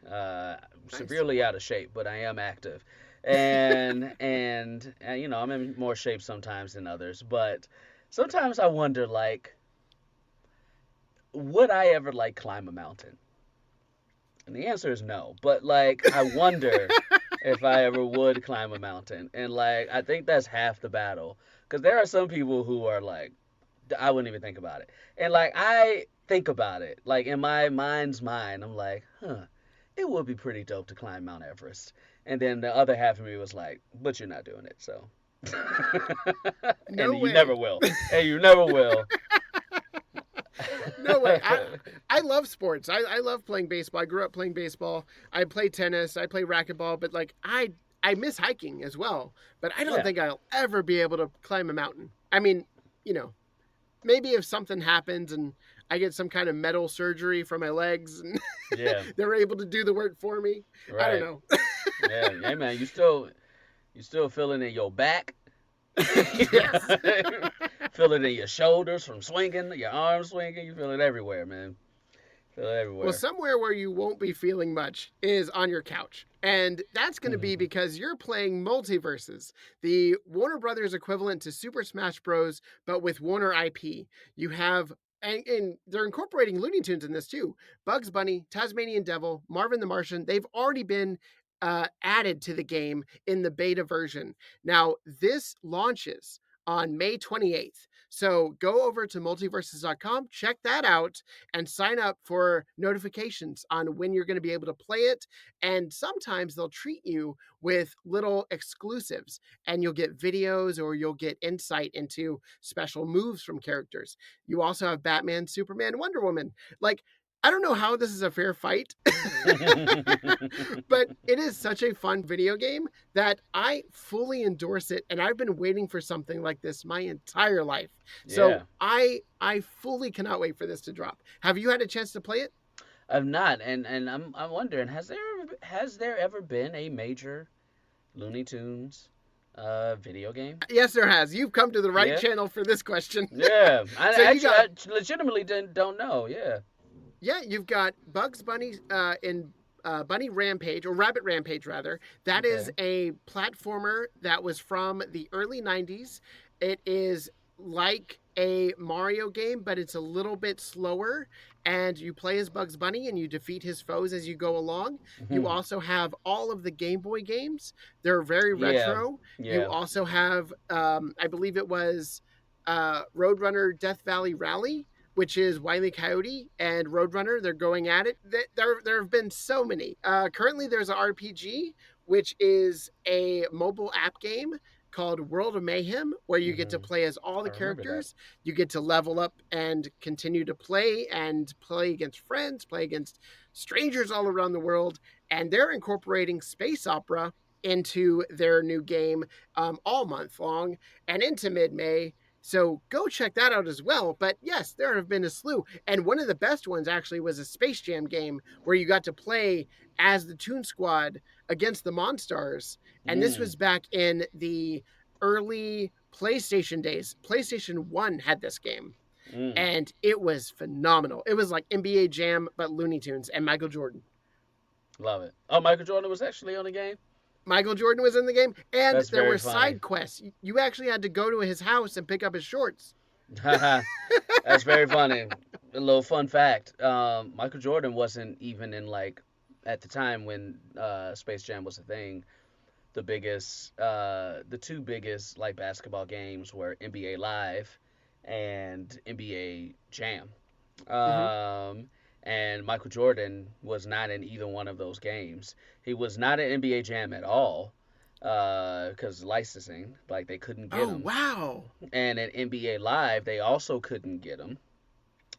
Severely out of shape, but I am active. And I'm in more shape sometimes than others. But sometimes I wonder, like, would I ever, like, climb a mountain? And the answer is no. But, like, I wonder if I ever would climb a mountain. And, like, I think that's half the battle. Because there are some people who are, like, I wouldn't even think about it. And, like, I think about it. Like, in my mind's mind, I'm like, it would be pretty dope to climb Mount Everest. And then the other half of me was like, but you're not doing it, so. You never will. And you never will. No way. I love sports. I love playing baseball. I grew up playing baseball. I play tennis. I play racquetball. But, like, I miss hiking as well. But I don't think I'll ever be able to climb a mountain. I mean, maybe if something happens and I get some kind of metal surgery for my legs and they're able to do the work for me. Right. I don't know. Yeah, man, you still feeling in your back. Feel it in your shoulders from swinging, your arms swinging. You feel it everywhere, man. Feel it everywhere. Well, somewhere where you won't be feeling much is on your couch. And that's going to be because you're playing Multiverses, the Warner Brothers equivalent to Super Smash Bros., but with Warner IP. You have and they're incorporating Looney Tunes in this too. Bugs Bunny, Tasmanian Devil, Marvin the Martian, they've already been added to the game in the beta version. Now, this launches on May 28th. So go over to multiverses.com, check that out, and sign up for notifications on when you're going to be able to play it. And sometimes they'll treat you with little exclusives, and you'll get videos or you'll get insight into special moves from characters. You also have Batman, Superman, Wonder Woman. Like, I don't know how this is a fair fight, but it is such a fun video game that I fully endorse it, and I've been waiting for something like this my entire life. So I fully cannot wait for this to drop. Have you had a chance to play it? I've not, and I'm wondering, has there ever been a major Looney Tunes video game? Yes, there has. You've come to the right channel for this question. Yeah, I legitimately don't know. Yeah, you've got Bugs Bunny in Bunny Rampage, or Rabbit Rampage, rather. That is a platformer that was from the early 90s. It is like a Mario game, but it's a little bit slower. And you play as Bugs Bunny and you defeat his foes as you go along. You also have all of the Game Boy games. They're very retro. You also have, I believe it was Roadrunner Death Valley Rally, which is Wile E. Coyote and Roadrunner. They're going at it. There have been so many. Currently, there's an RPG, which is a mobile app game called World of Mayhem, where you get to play as all the characters. You get to level up and continue to play against friends, play against strangers all around the world. And they're incorporating space opera into their new game all month long and into mid-May. So go check that out as well. But yes, there have been a slew. And one of the best ones actually was a Space Jam game where you got to play as the Toon Squad against the Monstars. And this was back in the early PlayStation days. PlayStation 1 had this game. And it was phenomenal. It was like NBA Jam, but Looney Tunes and Michael Jordan. Love it. Oh, Michael Jordan was actually on the game? Michael Jordan was in the game, and That's there were funny. side quests. You actually had to go to his house and pick up his shorts. That's very funny. A little fun fact. Michael Jordan wasn't even in, like, at the time when Space Jam was a thing, the two biggest, like, basketball games were NBA Live and NBA Jam. And Michael Jordan was not in either one of those games. He was not in NBA Jam at all because licensing, like they couldn't get him. Oh, wow. And at NBA Live, they also couldn't get him.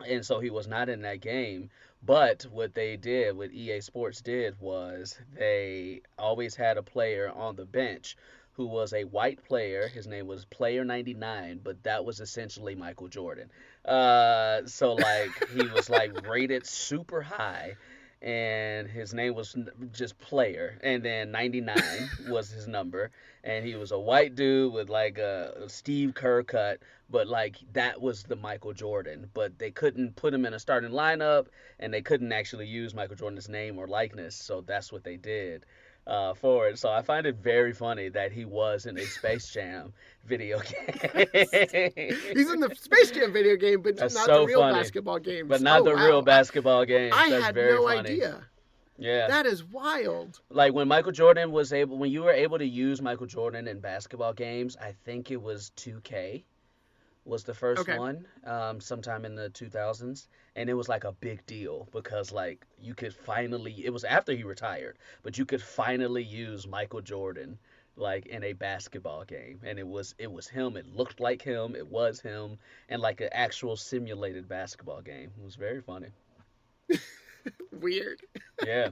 And so he was not in that game. But what they did, what EA Sports did, was they always had a player on the bench who was a white player. His name was Player 99, but that was essentially Michael Jordan. So, like, he was, like, rated super high, and his name was just Player, and then 99 was his number, and he was a white dude with, like, a Steve Kerr cut, but, like, that was the Michael Jordan. But they couldn't put him in a starting lineup, and they couldn't actually use Michael Jordan's name or likeness, so that's what they did. For it. So I find it very funny that he was in a Space Jam video game. He's in the Space Jam video game, but That's not so the real funny. basketball games. But not the real basketball games. I That's had very no funny. idea. Yeah. That is wild. Like when Michael Jordan was able, when you were able to use Michael Jordan in basketball games, I think it was 2K was the first one, sometime in the 2000s. And it was like a big deal because like you could finally, it was after he retired, but you could finally use Michael Jordan like in a basketball game. And it was him. It looked like him. It was him. And like an actual simulated basketball game. It was very funny. Weird. Yeah.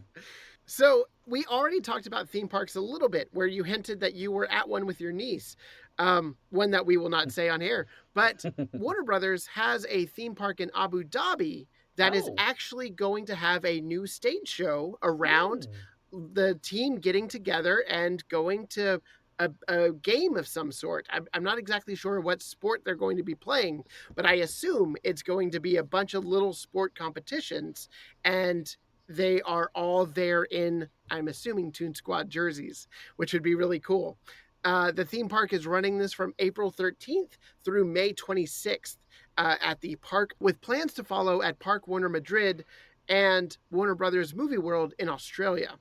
So we already talked about theme parks a little bit, where you hinted that you were at one with your niece, one that we will not say on air. But Warner Brothers has a theme park in Abu Dhabi that is actually going to have a new stage show around the team getting together and going to a game of some sort. I'm not exactly sure what sport they're going to be playing, but I assume it's going to be a bunch of little sport competitions, and they are all there in, I'm assuming, Toon Squad jerseys, which would be really cool. The theme park is running this from April 13th through May 26th at the park, with plans to follow at Park Warner Madrid and Warner Brothers Movie World in Australia,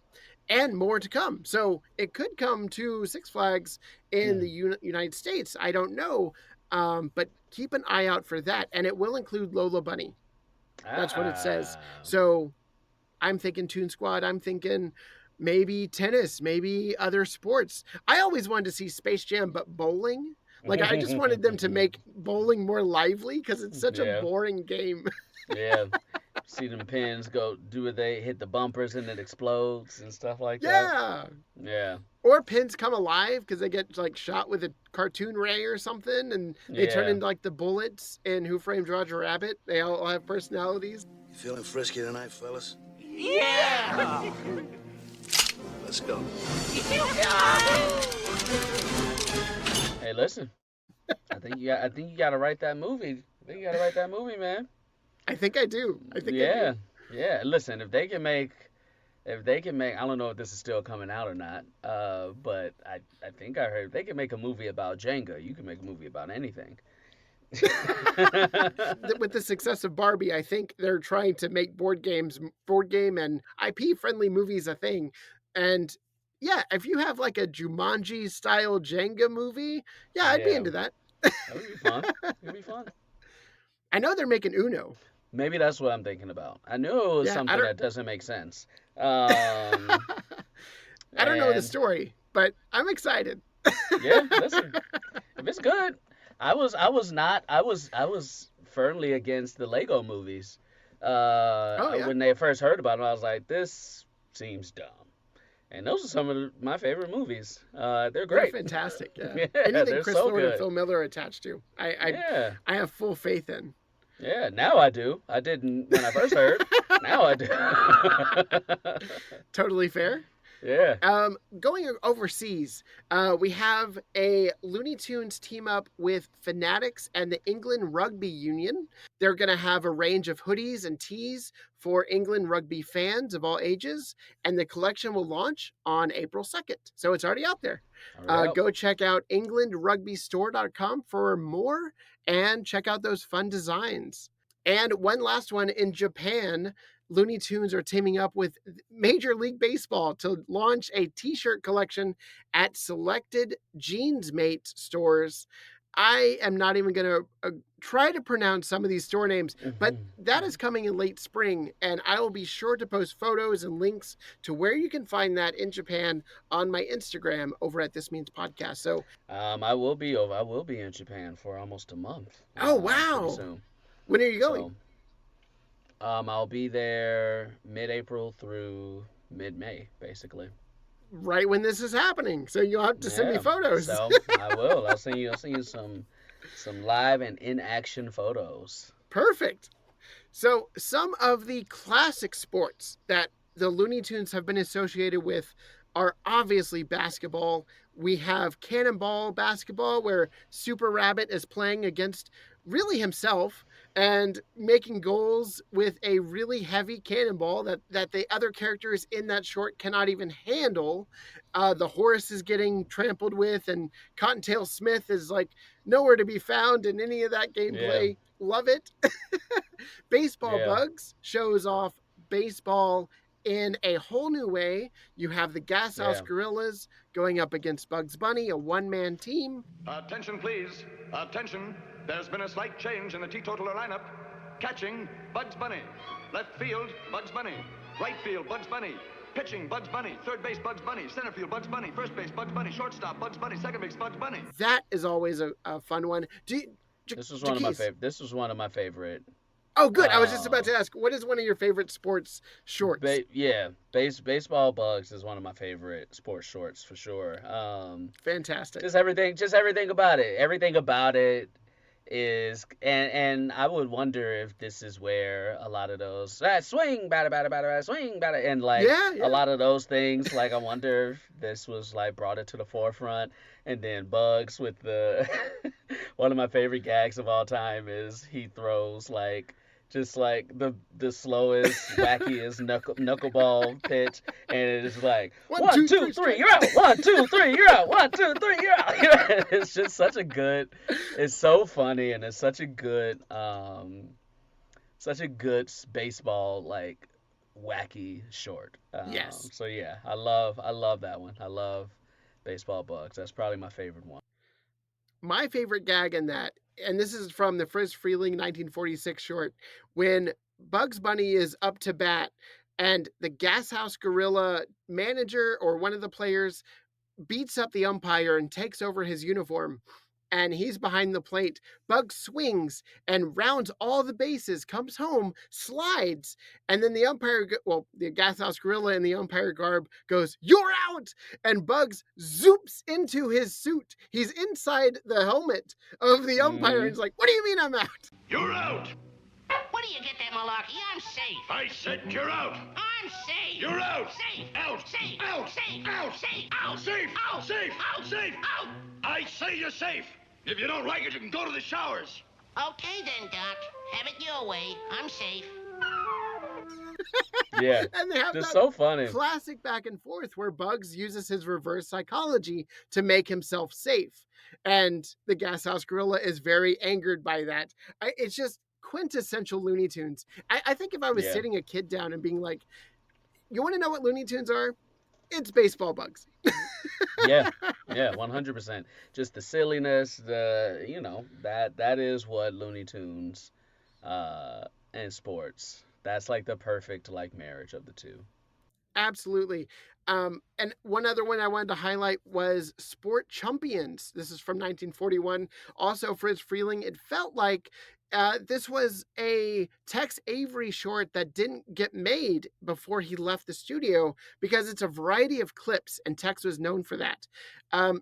and more to come. So it could come to Six Flags in the United States. I don't know, but keep an eye out for that. And it will include Lola Bunny. That's what it says. So I'm thinking Toon Squad. I'm thinking maybe tennis, maybe other sports. I always wanted to see Space Jam, but bowling. Like, I just wanted them to make bowling more lively because it's such a boring game. Yeah. See them pins go, they hit the bumpers and it explodes and stuff like that? Yeah. Yeah. Or pins come alive because they get, like, shot with a cartoon ray or something, and they turn into, like, the bullets in Who Framed Roger Rabbit. They all have personalities. You feeling frisky tonight, fellas? Yeah! Let's go. Hey, listen. I think you got to write that movie. I think you got to write that movie, man. I think I do. I do. Yeah. Listen, if they can make, I don't know if this is still coming out or not, but I think I heard if they can make a movie about Jenga, you can make a movie about anything. With the success of Barbie, I think they're trying to make board game and IP friendly movies a thing. And yeah, if you have like a Jumanji style Jenga movie, I'd be into that. That would be fun. It'd be fun. I know they're making Uno. Maybe that's what I'm thinking about. I knew it was something that doesn't make sense. I don't know the story, but I'm excited. Yeah, listen, if it's good. I was firmly against the Lego movies. When they first heard about them, I was like, this seems dumb. And those are some of my favorite movies. They're great. They're fantastic. Yeah. Anything Chris Lord and Phil Miller are attached to, I have full faith in. Yeah, now I do. I didn't when I first heard. Now I do. Totally fair. Yeah. Going overseas, we have a Looney Tunes team up with Fanatics and the England Rugby Union. They're going to have a range of hoodies and tees for England rugby fans of all ages, and the collection will launch on April 2nd. So it's already out there. Go check out englandrugbystore.com for more and check out those fun designs. And one last one in Japan, Looney Tunes are teaming up with Major League Baseball to launch a t-shirt collection at selected Jeans Mate stores. I am not even going to try to pronounce some of these store names, but that is coming in late spring, and I will be sure to post photos and links to where you can find that in Japan on my Instagram over at This Means Podcast. So I will be in Japan for almost a month. Oh, wow. When are you going? I'll be there mid-April through mid-May, basically. Right when this is happening, so you'll have to send me photos. So I will. I'll send you some live and in-action photos. Perfect. So some of the classic sports that the Looney Tunes have been associated with are obviously basketball. We have Cannonball basketball, where Super Rabbit is playing against really himself and making goals with a really heavy cannonball that the other characters in that short cannot even handle. The horse is getting trampled with, and Cottontail Smith is like nowhere to be found in any of that gameplay. Yeah. Love it. Baseball Bugs shows off baseball in a whole new way. You have the Gas House Gorillas going up against Bugs Bunny, a one-man team. Attention, please. Attention. There's been a slight change in the teetotaler lineup. Catching, Bugs Bunny. Left field, Bugs Bunny. Right field, Bugs Bunny. Pitching, Bugs Bunny. Third base, Bugs Bunny. Center field, Bugs Bunny. First base, Bugs Bunny. Shortstop, Bugs Bunny. Second base, Bugs Bunny. That is always a fun one. This was one of my favorite. This was one of my favorite. Oh, good. I was just about to ask, what is one of your favorite sports shorts? Baseball Bugs is one of my favorite sports shorts for sure. Fantastic. Just everything about it. Everything about it is, and I would wonder if this is where a lot of those swing, batter, swing, batter, and like a lot of those things. Like I wonder if this was like brought it to the forefront. And then Bugs with the one of my favorite gags of all time is he throws like just like the slowest, wackiest knuckleball pitch, and it's like 1, 2, 3, you're out. 1, 2, 3, you're out. 1, 2, 3, you're out. It's just such a good. It's so funny, and it's such a good baseball like wacky short. Yes. So yeah, I love that one. I love Baseball Bugs. That's probably my favorite one. My favorite gag in that, and this is from the Friz Freleng 1946 short, when Bugs Bunny is up to bat and the Gas House Gorilla manager or one of the players beats up the umpire and takes over his uniform, and he's behind the plate. Bugs swings and rounds all the bases, comes home, slides, and then the umpire, the Gas House Gorilla in the umpire garb goes, "You're out!" And Bugs zoops into his suit. He's inside the helmet of the umpire, and he's like, "What do you mean I'm out?" You're out. Where do you get that malarkey? I'm safe. I said you're out. I'm safe. You're out. Safe. Out. Safe. Out. Safe. Out. Safe. Out. Safe. Out. Safe. Out. Safe. Out. I say you're safe. If you don't like it, you can go to the showers. Okay then, Doc. Have it your way. I'm safe. Yeah. And they have just that so funny. classic back and forth where Bugs uses his reverse psychology to make himself safe. And the Gas House Gorilla is very angered by that. It's just quintessential Looney Tunes. I think if I was sitting a kid down and being like, you want to know what Looney Tunes are? It's Baseball Bugs. Yeah, 100%. Just the silliness, that is what Looney Tunes and sports. That's like the perfect like marriage of the two. Absolutely. And one other one I wanted to highlight was Sport Chumpiions. This is from 1941. Also Friz Freleng. It felt like this was a Tex Avery short that didn't get made before he left the studio because it's a variety of clips, and Tex was known for that.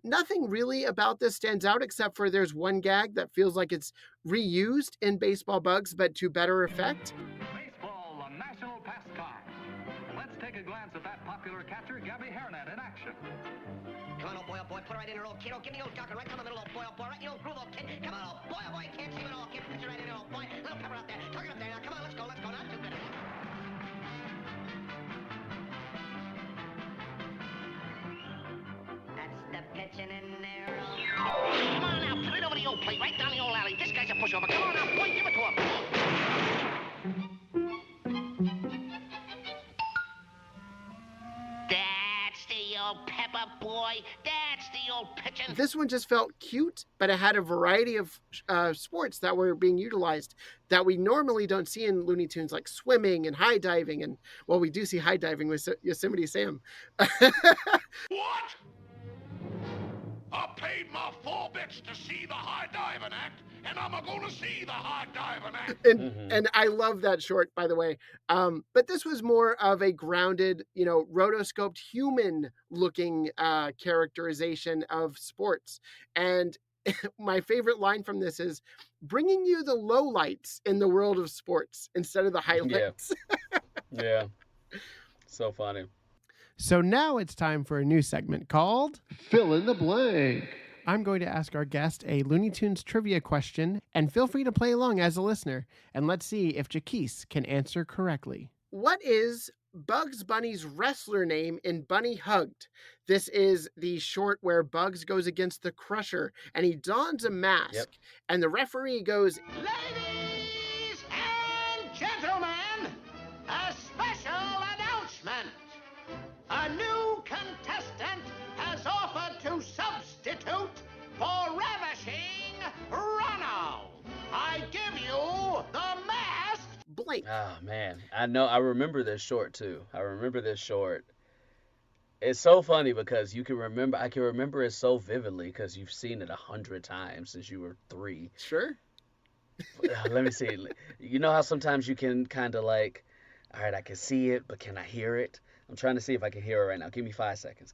Nothing really about this stands out except for there's one gag that feels like it's reused in Baseball Bugs, but to better effect. Baseball, a national pastime. Let's take a glance at that popular catcher, Gabby Hairnet, in action. Come on, old boy, put it right in there, old kid. Oh, give me old Docker right down the middle, old boy, right in your groove, old kid. Come on, old boy, can't see it, old kid. Pitch it right in there, old boy. Little pepper up there, tuck it up there. Now, come on, let's go, not too good. That's the pitching in there. Come on now, put it over the old plate, right down the old alley. This guy's a pushover. Come on now, boy, give it to him. That's the old pepper boy. That's the old pitching. This one just felt cute, but it had a variety of sports that were being utilized that we normally don't see in Looney Tunes, like swimming and high diving. And, well, we do see high diving with Yosemite Sam. What? I paid my 4 bits to see the high diving act, and I'm gonna see the high diving act. And I love that short, by the way. But this was more of a grounded, rotoscoped human-looking characterization of sports. And my favorite line from this is bringing you the lowlights in the world of sports instead of the highlights. Yeah. So funny. So now it's time for a new segment called Fill in the Blank. I'm going to ask our guest a Looney Tunes trivia question, and feel free to play along as a listener. And let's see if Jacquis can answer correctly. What is Bugs Bunny's wrestler name in Bunny Hugged? This is the short where Bugs goes against the Crusher, and he dons a mask, and the referee goes, Ladies and gentlemen, a special announcement. A new contestant has offered to substitute for ravishing Ronald. I give you the masked blank. Oh, man. I remember this short, too. It's so funny because I can remember it so vividly because you've seen it 100 times since you were 3. Sure. Let me see. You know how sometimes you can kind of like, all right, I can see it, but can I hear it? I'm trying to see if I can hear it right now. Give me 5 seconds.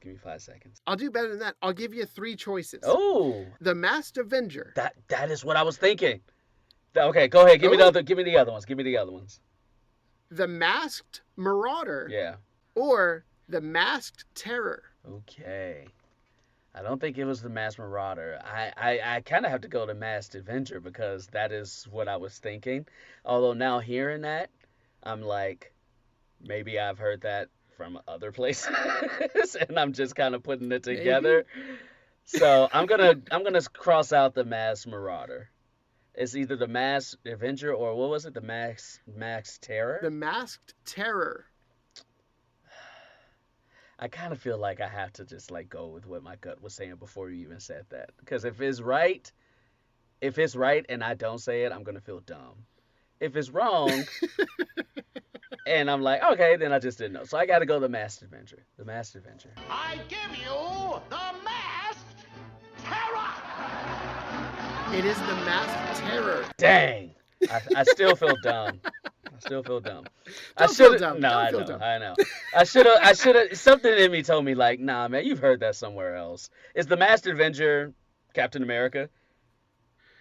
I'll do better than that. I'll give you 3 choices. Oh. The Masked Avenger. That is what I was thinking. Okay, go ahead. Give me the other ones. The Masked Marauder. Yeah. Or the Masked Terror. Okay. I don't think it was the Masked Marauder. I kind of have to go to Masked Avenger because that is what I was thinking. Although now hearing that, I'm like, maybe I've heard that from other places, and I'm just kind of putting it together. Maybe. So I'm gonna cross out the Masked Marauder. It's either the Masked Avenger or what was it? The Masked Terror? The Masked Terror. I kind of feel like I have to just like go with what my gut was saying before you even said that. Because if it's right and I don't say it, I'm gonna feel dumb. If it's wrong and I'm like, okay, then I just didn't know. So I gotta go the Masked Avenger. The Masked Avenger. I give you the Masked Terror! It is the Masked Terror. Dang. I still feel dumb. I still feel dumb. Don't feel dumb. No, Don't feel dumb. I know. I should have. Something in me told me like, nah, man, you've heard that somewhere else. Is the Masked Avenger Captain America?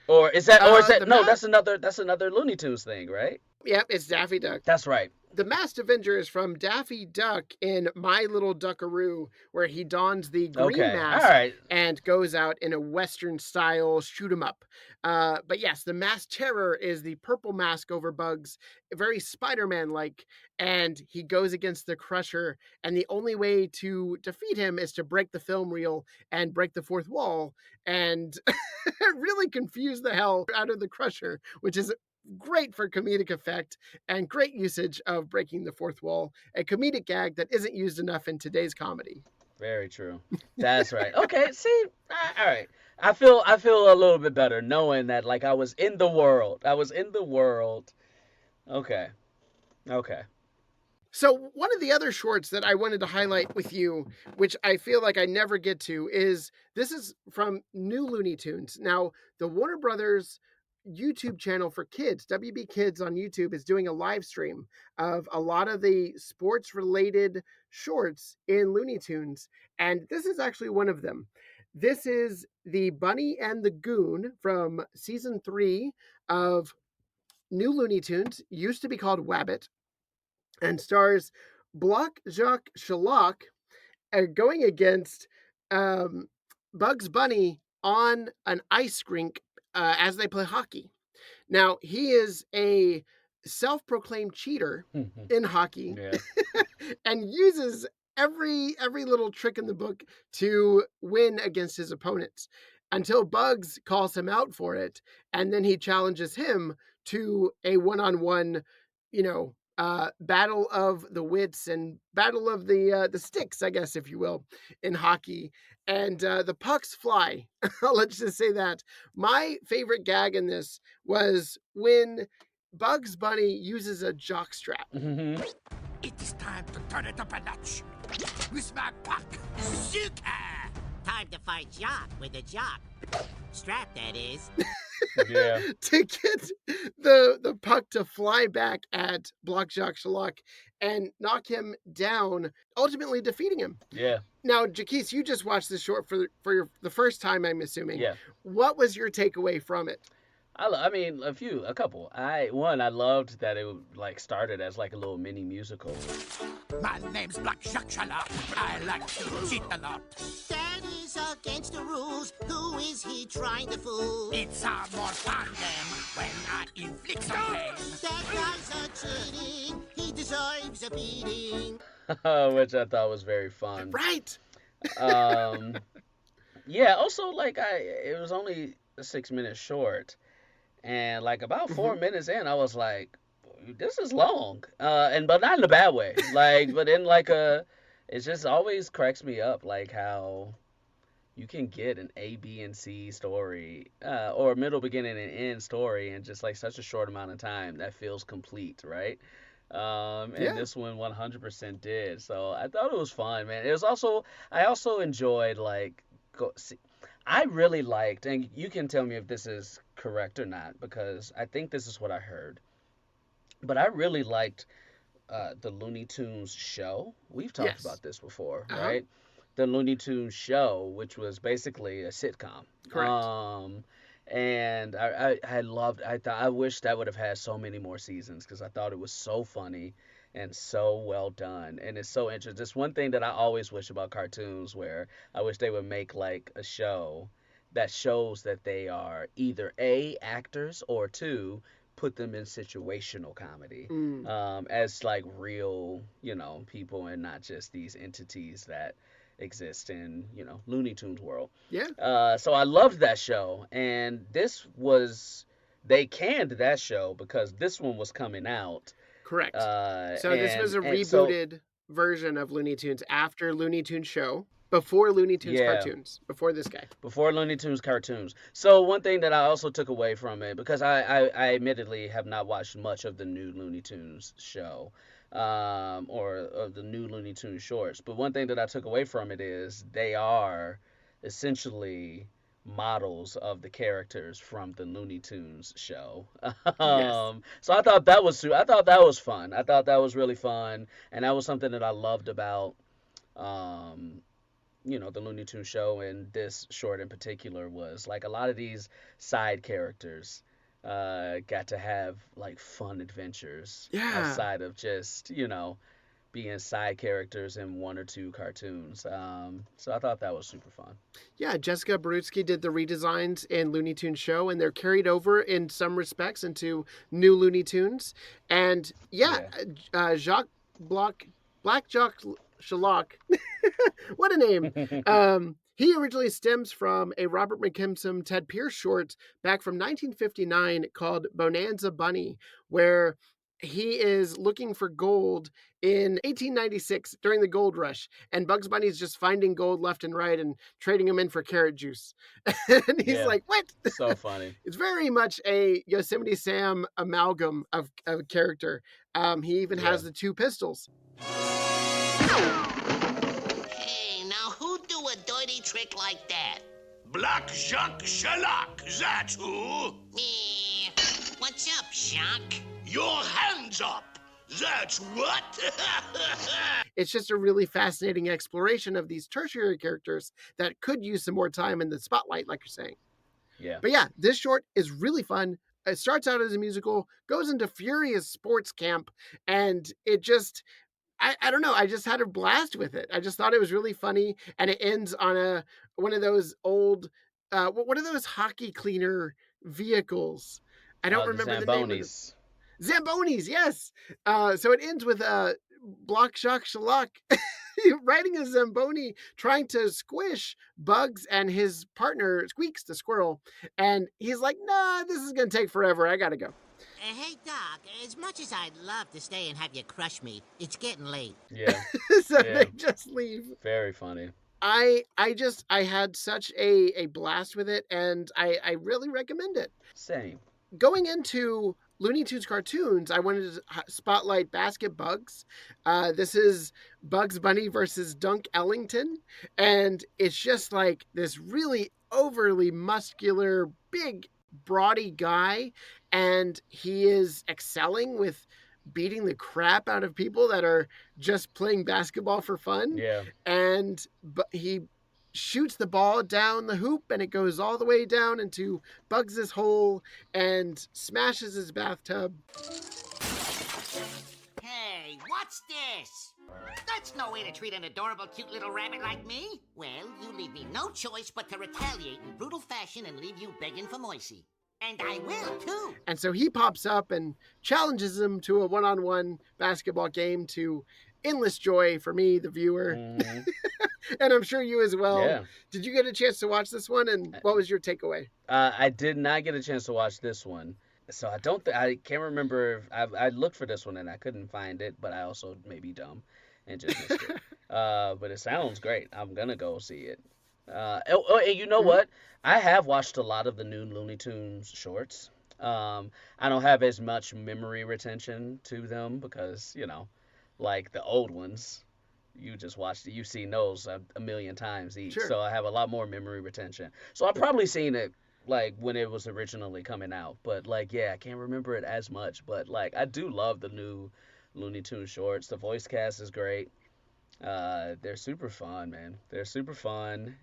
Or is that? No, that's another Looney Tunes thing, right? Yep, it's Daffy Duck. That's right. The Masked Avenger is from Daffy Duck in My Little Duckaroo, where he dons the green mask and goes out in a Western style shoot 'em up. But yes, the Masked Terror is the purple mask over Bugs, very Spider-Man like, and he goes against the Crusher, and the only way to defeat him is to break the film reel and break the fourth wall and really confuse the hell out of the Crusher, which is great for comedic effect and great usage of breaking the fourth wall, a comedic gag that isn't used enough in today's comedy. Very true. That's right. Okay, see, all right. I feel a little bit better knowing that like I was in the world. Okay. So one of the other shorts that I wanted to highlight with you, which I feel like I never get to, is from New Looney Tunes. Now, the Warner Brothers YouTube channel for kids, WB Kids on YouTube, is doing a live stream of a lot of the sports related shorts in Looney Tunes. And this is actually one of them. This is the Bunny and the Goon from season 3 of New Looney Tunes, used to be called Wabbit, and stars Block Jacques Sherlock going against Bugs Bunny on an ice rink as they play hockey. Now, he is a self-proclaimed cheater in hockey and uses every little trick in the book to win against his opponents until Bugs calls him out for it, and then he challenges him to a one-on-one, battle of the wits and battle of the sticks, I guess, if you will, in hockey. And the pucks fly. Let's just say that. My favorite gag in this was when Bugs Bunny uses a jock strap. It is time to turn it up a notch with my puck. Super! Time to fight Jock with a jock. Strap, that is. Yeah. To get the puck to fly back at Block Jacques Sherlock and knock him down, ultimately defeating him. Yeah. Now, Jacquis, you just watched this short for the first time, I'm assuming. Yeah. What was your takeaway from it? I mean, a couple. I loved that it like started as like a little mini musical. My name's Black Jacques Sherlock. I like to cheat a lot. That is against the rules. Who is he trying to fool? It's more fun than when I inflict some pain. That guy's cheating. He deserves a beating. Which I thought was very fun. Right. Yeah. Also, like it was only a 6-minute short. And like about 4 minutes in, I was like, "This is long," but not in a bad way. Like, but in like it just always cracks me up, like how you can get an A, B, and C story, or a middle, beginning, and end story in just like such a short amount of time that feels complete, right? And this one 100% did. So I thought it was fun, man. It was also I also enjoyed like I really liked, and you can tell me if this is correct or not, because I think this is what I heard. But I really liked the Looney Tunes show. We've talked about this before, right? The Looney Tunes show, which was basically a sitcom. Correct. And I loved. I wish that would have had so many more seasons because I thought it was so funny, and so well done. And it's so interesting. Just one thing that I always wish about cartoons, where I wish they would make like a show that shows that they are either A, actors, or two, put them in situational comedy, as like real, people, and not just these entities that exist in, Looney Tunes world. Yeah. So I loved that show, and they canned that show because this one was coming out. Correct. So this was a rebooted version of Looney Tunes after Looney Tunes show, before Looney Tunes cartoons, before this guy. Before Looney Tunes cartoons. So one thing that I also took away from it, because I admittedly have not watched much of the new Looney Tunes show, or of the new Looney Tunes shorts, but one thing that I took away from it is they are essentially models of the characters from the Looney Tunes show. So I thought that was fun. I thought that was really fun, and that was something that I loved about the Looney Tunes show, and this short in particular, was like a lot of these side characters got to have like fun adventures outside of just, being side characters in one or two cartoons. So I thought that was super fun. Yeah, Jessica Barutsky did the redesigns in Looney Tunes show, and they're carried over in some respects into new Looney Tunes. And Jacques Black Jock Shalak, what a name. He originally stems from a Robert McKimson, Ted Pierce short back from 1959 called Bonanza Bunny, where he is looking for gold in 1896 during the gold rush, and Bugs Bunny's just finding gold left and right and trading them in for carrot juice. And he's like, what? So funny. It's very much a Yosemite Sam amalgam of character. He even has the two pistols. Hey, now who'd do a dirty trick like that? Black Jacques Shalak, that who? Me. What's up, Jacques? Your hands up! That's what? It's just a really fascinating exploration of these tertiary characters that could use some more time in the spotlight, like you're saying. Yeah. But yeah, this short is really fun. It starts out as a musical, goes into furious sports camp, and it just, I don't know, I just had a blast with it. I just thought it was really funny, and it ends on one of those old, what are those hockey cleaner vehicles? I don't remember the name of it. Zambonis, yes. So it ends with Block Shock Shalak riding a Zamboni trying to squish Bugs and his partner Squeaks the squirrel. And he's like, nah, this is going to take forever. I got to go. Hey, Doc, as much as I'd love to stay and have you crush me, it's getting late. Yeah. So they just leave. Very funny. I had such a blast with it, and I really recommend it. Same. Going into Looney Tunes cartoons, I wanted to spotlight Basket Bugs. This is Bugs Bunny versus Dunk Ellington, and it's just like this really overly muscular, big, broady guy, and he is excelling with beating the crap out of people that are just playing basketball for fun. Yeah. And he shoots the ball down the hoop, and it goes all the way down into Bugs's hole and smashes his bathtub. Hey, what's this? That's no way to treat an adorable, cute little rabbit like me. Well, you leave me no choice but to retaliate in brutal fashion and leave you begging for mercy. And I will, too. And so he pops up and challenges him to a one-on-one basketball game, to endless joy for me, the viewer. Mm-hmm. And I'm sure you as well. Yeah. Did you get a chance to watch this one, and what was your takeaway? I did not get a chance to watch this one. So I can't remember. I looked for this one and I couldn't find it, but I also may be dumb and just missed it. But it sounds great. I'm going to go see it. And you know what? I have watched a lot of the new Looney Tunes shorts. I don't have as much memory retention to them because, like the old ones, you've seen those a million times each. Sure. So I have a lot more memory retention. So I've probably seen it like when it was originally coming out, but like, yeah, I can't remember it as much, but like, I do love the new Looney Tunes shorts. The voice cast is great. They're super fun, man. They're super fun.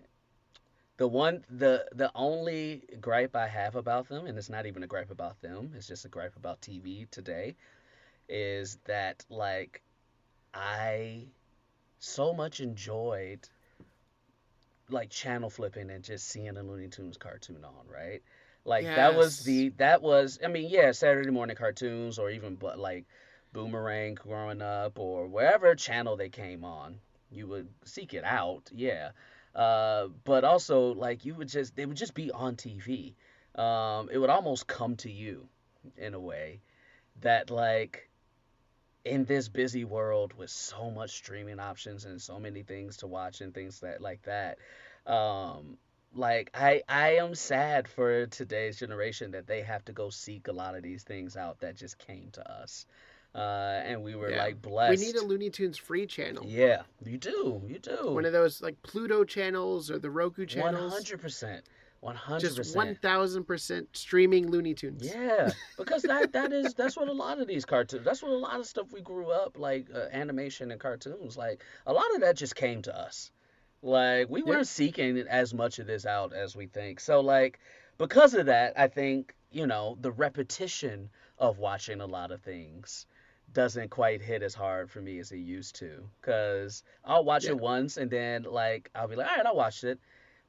The only gripe I have about them, and it's not even a gripe about them, it's just a gripe about TV today, is that like I so much enjoyed like channel flipping and just seeing a Looney Tunes cartoon on, right? Like that was I mean, yeah, Saturday morning cartoons or even but like Boomerang growing up or wherever channel they came on, you would seek it out, yeah. But also like they would just be on TV. It would almost come to you in a way that like in this busy world with so much streaming options and so many things to watch and things that like that, like I am sad for today's generation that they have to go seek a lot of these things out that just came to us, and we were like blessed. We need a Looney Tunes free channel. Yeah, you do. One of those like Pluto channels or the Roku channels. 100%. Just 1000% streaming Looney Tunes. Yeah, because that's what a lot of these cartoons. That's what a lot of stuff we grew up like animation and cartoons. Like a lot of that just came to us. Like we weren't seeking as much of this out as we think. So like because of that, I think the repetition of watching a lot of things doesn't quite hit as hard for me as it used to. Cause I'll watch it once and then like I'll be like, all right, I watched it.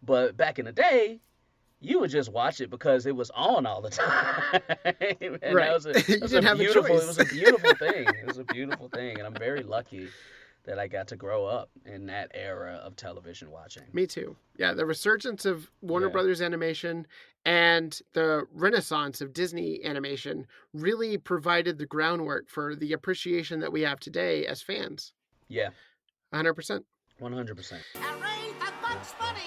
But back in the day, you would just watch it because it was on all the time. And right. That was a beautiful thing. It was a beautiful thing. And I'm very lucky that I got to grow up in that era of television watching. Me too. Yeah, the resurgence of Warner Brothers animation and the renaissance of Disney animation really provided the groundwork for the appreciation that we have today as fans. Yeah. 100%. 100%. Hooray for Bugs Bunny!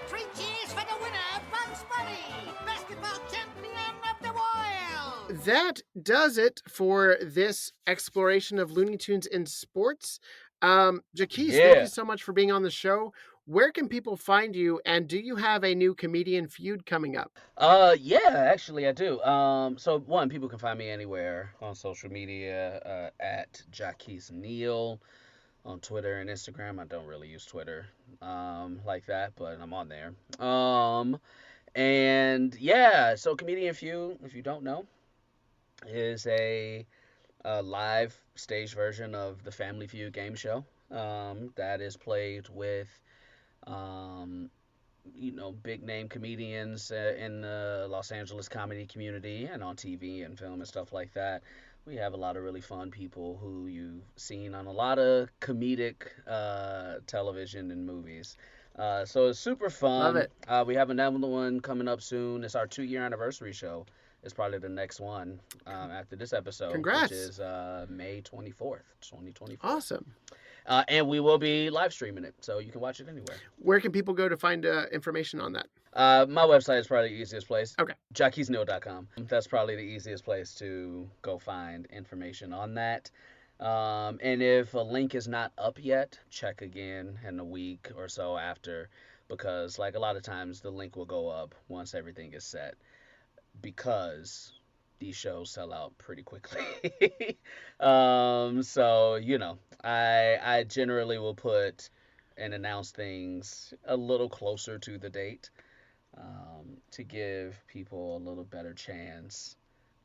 3 cheers for the winner, Bugs Bunny! Basketball champion of the world! That does it for this exploration of Looney Tunes and sports. Jacquis, thank you so much for being on the show. Where can people find you, and do you have a new comedian feud coming up? Yeah, actually I do. So one, people can find me anywhere on social media at Jacquis Neal on Twitter and Instagram. I don't really use Twitter like that, but I'm on there. And yeah, so Comedian Feud, if you don't know, is a live stage version of the Family Feud game show that is played with big name comedians in the Los Angeles comedy community and on TV and film and stuff like that. We have a lot of really fun people who you've seen on a lot of comedic television and movies. So it's super fun. Love it. We have another one coming up soon. It's our 2-year anniversary show. It's probably the next one after this episode. Congrats. Which is May 24th, 2024. Awesome. And we will be live streaming it, so you can watch it anywhere. Where can people go to find information on that? My website is probably the easiest place. Okay. JacquisNeal.com. That's probably the easiest place to go find information on that. And if a link is not up yet, check again in a week or so after, because like a lot of times the link will go up once everything is set, because these shows sell out pretty quickly. So, I generally will put and announce things a little closer to the date to give people a little better chance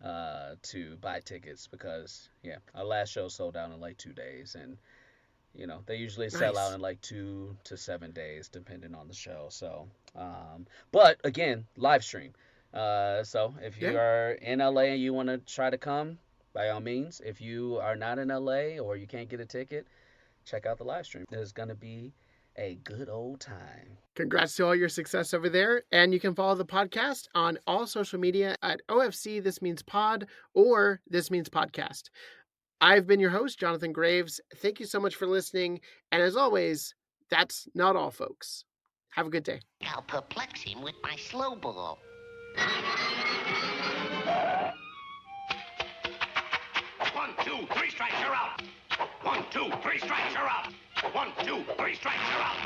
to buy tickets, because, our last show sold out in like 2 days, and, they usually sell out in like 2 to 7 days, depending on the show. So, but again, live stream. So if you are in LA and you want to try to come, by all means. If you are not in LA or you can't get a ticket, check out the live stream. It's going to be a good old time. Congrats to all your success over there. And you can follow the podcast on all social media at OFC This Means Pod or This Means Podcast. I've been your host, Jonathan Graves. Thank you so much for listening. And as always, that's not all, folks. Have a good day. I'll perplex him with my slow ball. 1, 2, 3 strikes, you're out. 1, 2, 3 strikes, you're out. 1, 2, 3 strikes, you're out.